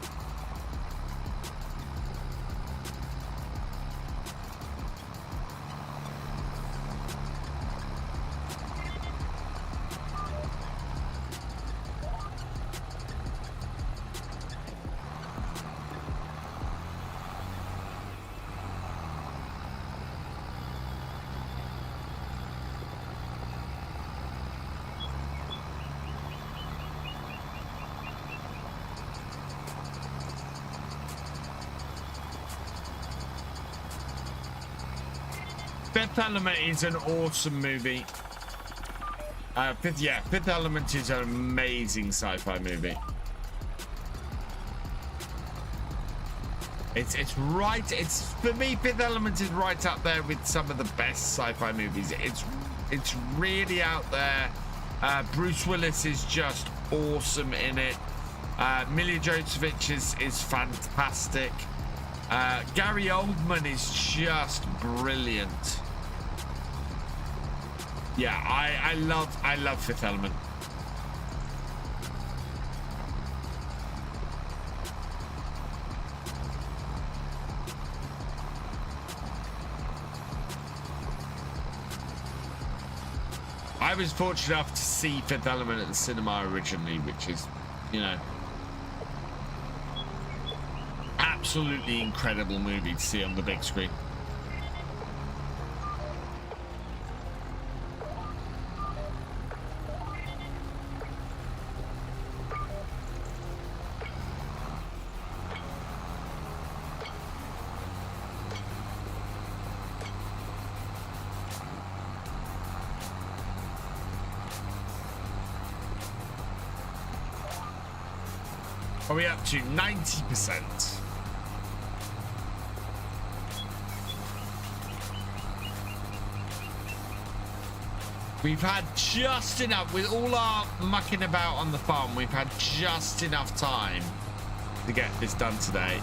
Fifth Element is an awesome movie. Fifth Element is an amazing sci-fi movie. It's right. It's for me. Fifth Element is right up there with some of the best sci-fi movies. It's really out there. Bruce Willis is just awesome in it. Mila Jovovich is fantastic. Gary Oldman is just brilliant. Yeah, I love Fifth Element. I was fortunate enough to see Fifth Element at the cinema originally, which is, you know, absolutely incredible movie to see on the big screen. Are we up to 90%? We've had just enough, with all our mucking about on the farm, we've had just enough time to get this done today.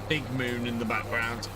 Big moon in the background.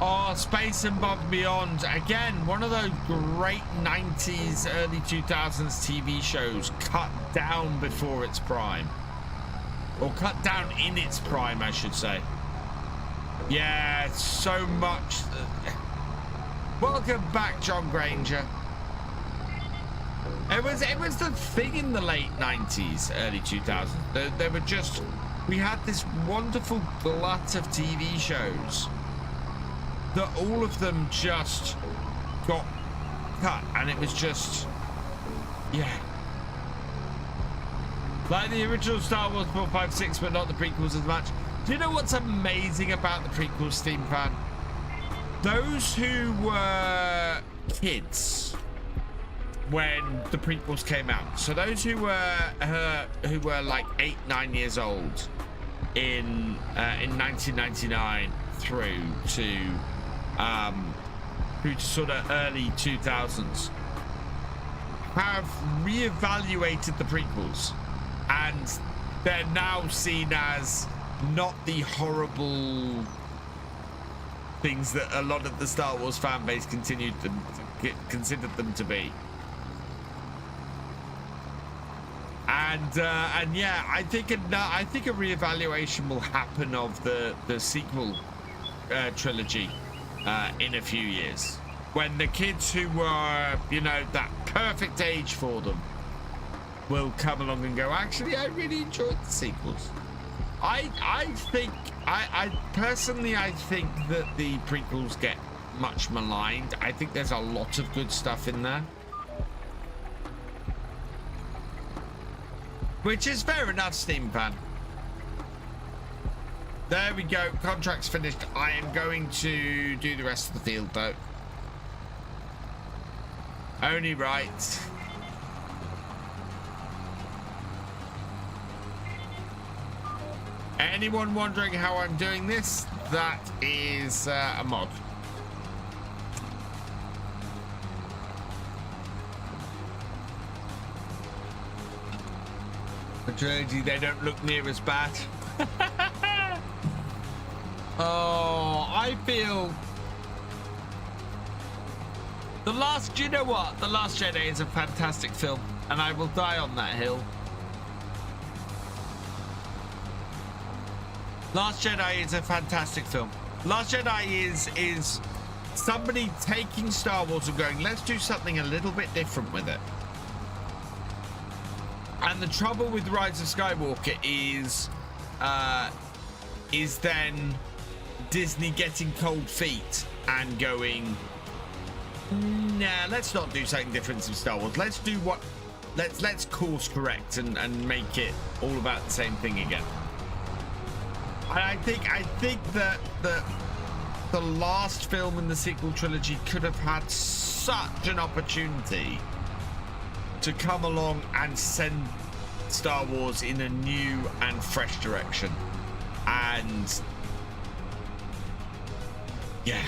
Oh, Space and Above and Beyond. Again, one of those great 90s, early 2000s TV shows cut down before its prime. Or cut down in its prime, I should say. Yeah, so much. Welcome back, John Granger. It was the thing in the late 90s, early 2000s. There were just, we had this wonderful glut of TV shows that all of them just got cut, and it was just, yeah. Like the original Star Wars 4, 5, 6, but not the prequels as much. Do you know what's amazing about the prequels, Steam Fan? Those who were kids when the prequels came out, so those who were like 8, 9 years old in 1999 through to sort of early 2000s, have reevaluated the prequels, and they're now seen as not the horrible things that a lot of the Star Wars fan base considered them to be. And yeah, I think a reevaluation will happen of the sequel trilogy in a few years, when the kids who were, you know, that perfect age for them will come along and go, actually, I really enjoyed the sequels. I personally think that the prequels get much maligned. I think there's a lot of good stuff in there, which is fair enough, Steam Fan. There we go. Contract's finished. I am going to do the rest of the field, though. Only right. Anyone wondering how I'm doing this? That is a mod. But really, they don't look near as bad. Oh, I feel do you know what? The Last Jedi is a fantastic film, and I will die on that hill. Last Jedi is a fantastic film. Last Jedi is somebody taking Star Wars and going, let's do something a little bit different with it. And the trouble with Rise of Skywalker is then Disney getting cold feet and going, nah, let's not do something different in Star Wars. Let's do what, let's course correct and make it all about the same thing again. And I think that the last film in the sequel trilogy could have had such an opportunity to come along and send Star Wars in a new and fresh direction. And yeah,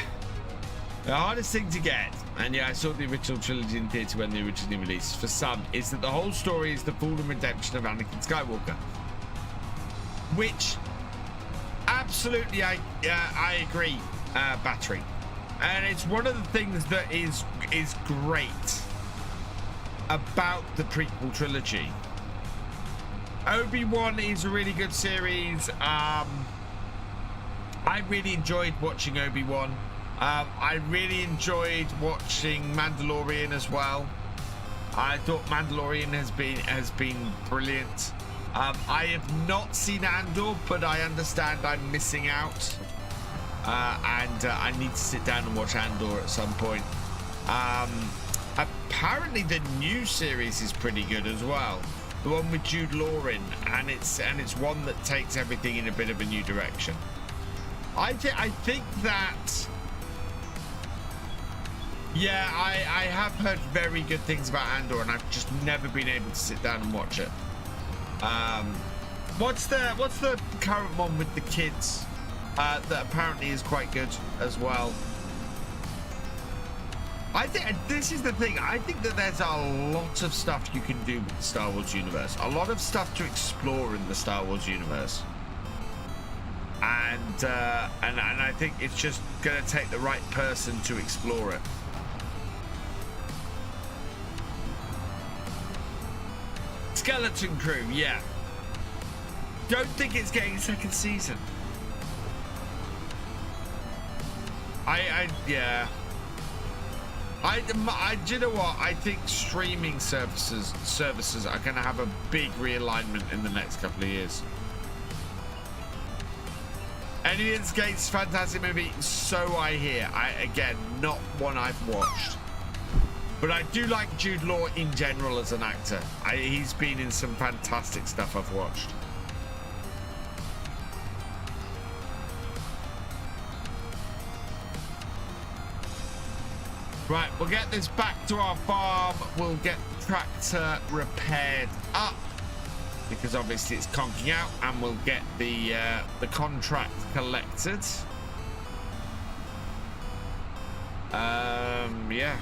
the hardest thing to get, and yeah, I saw the original trilogy in theatre when they originally released, for some, is that the whole story is the fall and redemption of Anakin Skywalker, which absolutely I agree, Battery, and it's one of the things that is great about the prequel trilogy. Obi-Wan is a really good series. I really enjoyed watching Obi-Wan. I really enjoyed watching Mandalorian as well. I thought Mandalorian has been brilliant. I have not seen Andor, but I understand I'm missing out. And I need to sit down and watch Andor at some point. Apparently the new series is pretty good as well. The one with Jude Law in, and it's one that takes everything in a bit of a new direction. I think that, yeah, I have heard very good things about Andor, and I've just never been able to sit down and watch it. What's the current one with the kids that apparently is quite good as well? I think this is the thing. I think that there's a lot of stuff you can do with the Star Wars universe. A lot of stuff to explore in the Star Wars universe. and I think it's just going to take the right person to explore it. Skeleton Crew, yeah. Don't think it's getting a second season. Yeah. Do you know what? I think streaming services are going to have a big realignment in the next couple of years. Aliens Gates, fantastic movie. So I hear. Again, not one I've watched. But I do like Jude Law in general as an actor. He's been in some fantastic stuff I've watched. Right, we'll get this back to our farm. We'll get tractor repaired up because obviously it's conking out, and we'll get the contract collected. Yeah.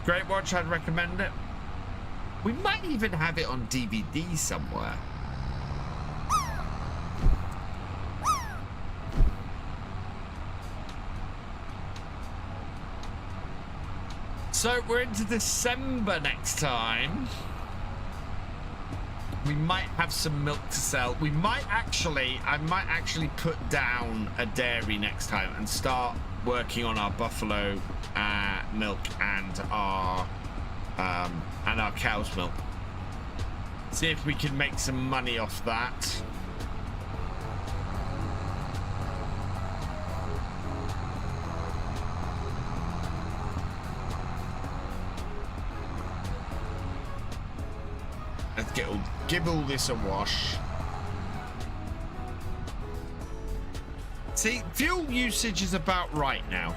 Great watch, I'd recommend it. We might even have it on DVD somewhere. So we're into December next time. We might have some milk to sell. I might actually put down a dairy next time and start working on our buffalo milk and our cow's milk. See if we can make some money off that. Let's give all this a wash. See, fuel usage is about right now.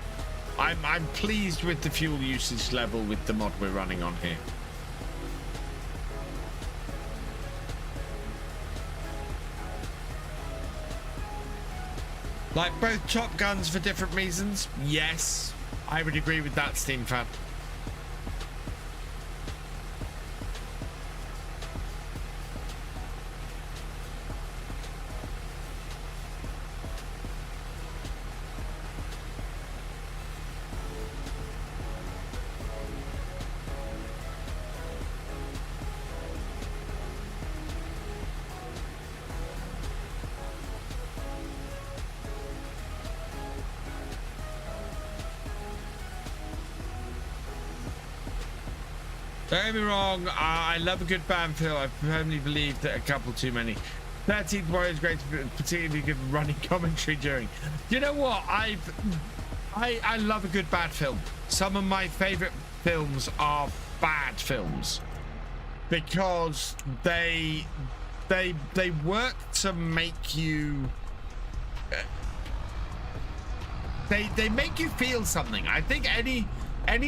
I'm pleased with the fuel usage level with the mod we're running on here. Like both Top Guns for different reasons? Yes, I would agree with that, Steam fan. Don't get me wrong, I love a good band feel. I firmly believe that a couple too many. 13th Warrior is great, particularly good running commentary during. You know what? I love a good bad film. Some of my favorite films are bad films because they work to make you. They make you feel something. I think any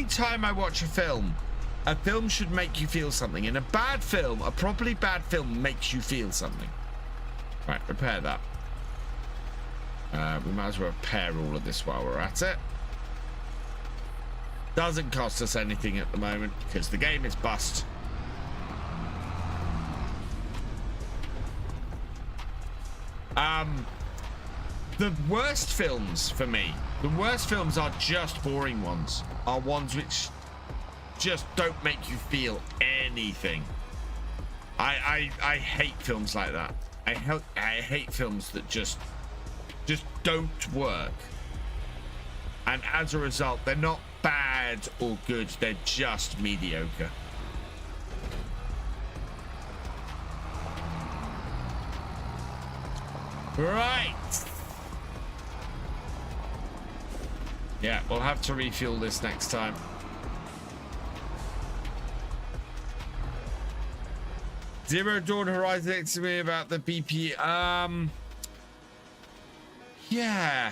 time I watch a film should make you feel something. And a properly bad film makes you feel something. Right, repair that. We might as well repair all of this while we're at it. Doesn't cost us anything at the moment because the game is bust. The worst films for me, the worst films are just boring ones. Are ones which just don't make you feel anything. I hate films like that. I hate films that just don't work, and as a result they're not bad or good, they're just mediocre. Right. Yeah, we'll have to refuel this next time. Zero Dawn Horizon next to me about the BP. Yeah,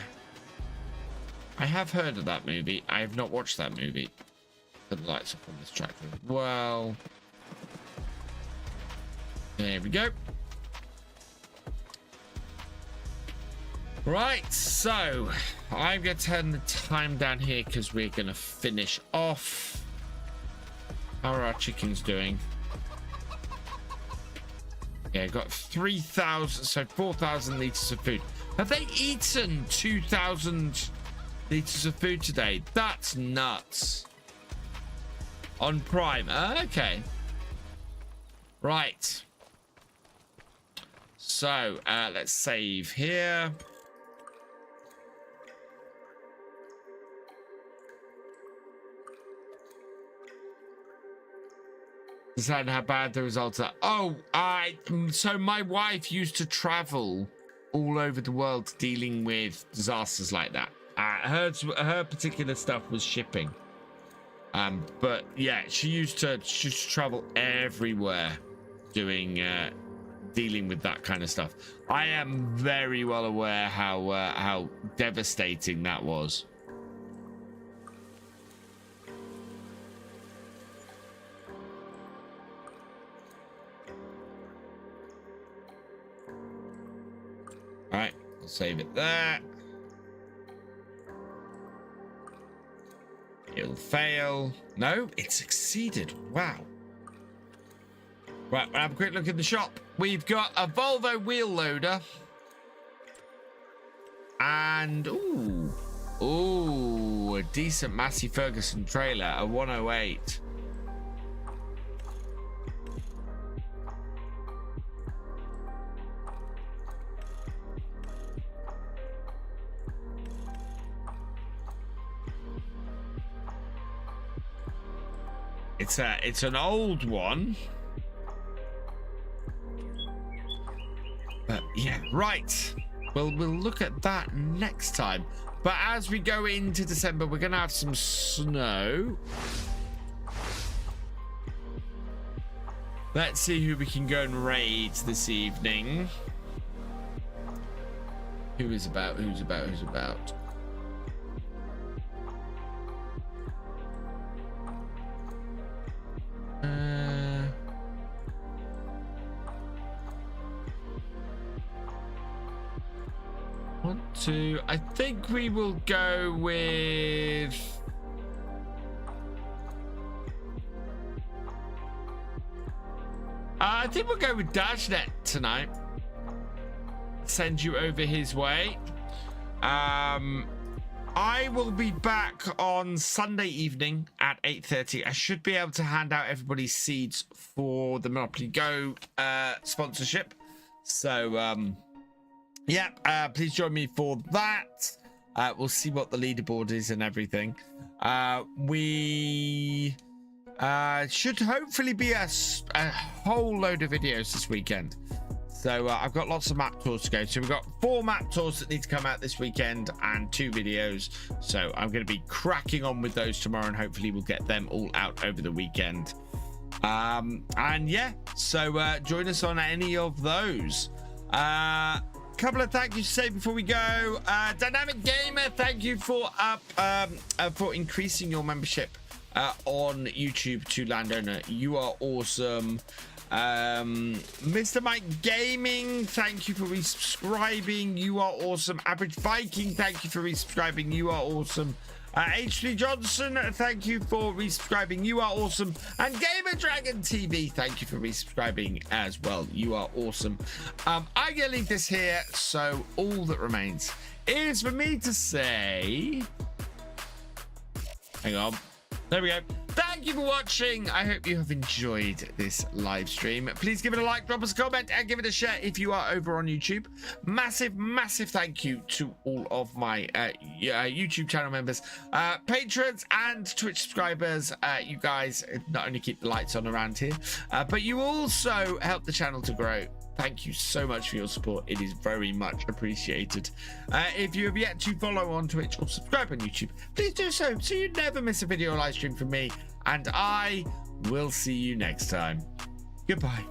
I have heard of that movie. I have not watched that movie. The lights up on this tractor. Well, there we go. Right, so I'm going to turn the time down here because we're going to finish off. How are our chickens doing? Yeah, got 3,000, so 4,000 liters of food. Have they eaten 2,000 liters of food today? That's nuts. On Prime. Okay. Right. So, let's save here. Decide how bad the results are. Oh, so my wife used to travel all over the world dealing with disasters like that. Her particular stuff was shipping. But yeah, she used to travel everywhere doing dealing with that kind of stuff. I am very well aware how devastating that was. All right, I'll save it there. It'll fail. No, it succeeded. Wow. Right, we'll have a quick look in the shop. We've got a Volvo wheel loader. And, ooh, a decent Massey Ferguson trailer, a 108. It's an old one. But yeah, right. Well, we'll look at that next time. But as we go into December, we're gonna have some snow. Let's see who we can go and raid this evening. Who's about? I think we will go with I think we'll go with Dashnet tonight. Send you over his way. I will be back on Sunday evening at 8:30. I should be able to hand out everybody's seeds for the Monopoly Go sponsorship. So yeah, please join me for that. We'll see what the leaderboard is and everything. We should hopefully be a whole load of videos this weekend. So I've got lots of map tours to go. So we've got 4 map tours that need to come out this weekend and 2 videos. So I'm going to be cracking on with those tomorrow, and hopefully we'll get them all out over the weekend. And yeah, so join us on any of those. Couple of thank yous to say before we go. Dynamic Gamer, thank you for increasing your membership on YouTube to Landowner. You are awesome. Mr. Mike Gaming, thank you for resubscribing. You are awesome. Average Viking, thank you for resubscribing. You are awesome. H3 Johnson, thank you for resubscribing. You are awesome. And Gamer Dragon TV, thank you for resubscribing as well. You are awesome. I'm gonna leave this here, so all that remains is for me to say, hang on, there we go. Thank you for watching. I hope you have enjoyed this live stream. Please give it a like, drop us a comment, and give it a share if you are over on YouTube. Massive thank you to all of my YouTube channel members, patrons, and Twitch subscribers. You guys not only keep the lights on around here, but you also help the channel to grow. Thank you so much for your support. It is very much appreciated. If you have yet to follow on Twitch or subscribe on YouTube, please do so you never miss a video or live stream from me. And I will see you next time. Goodbye.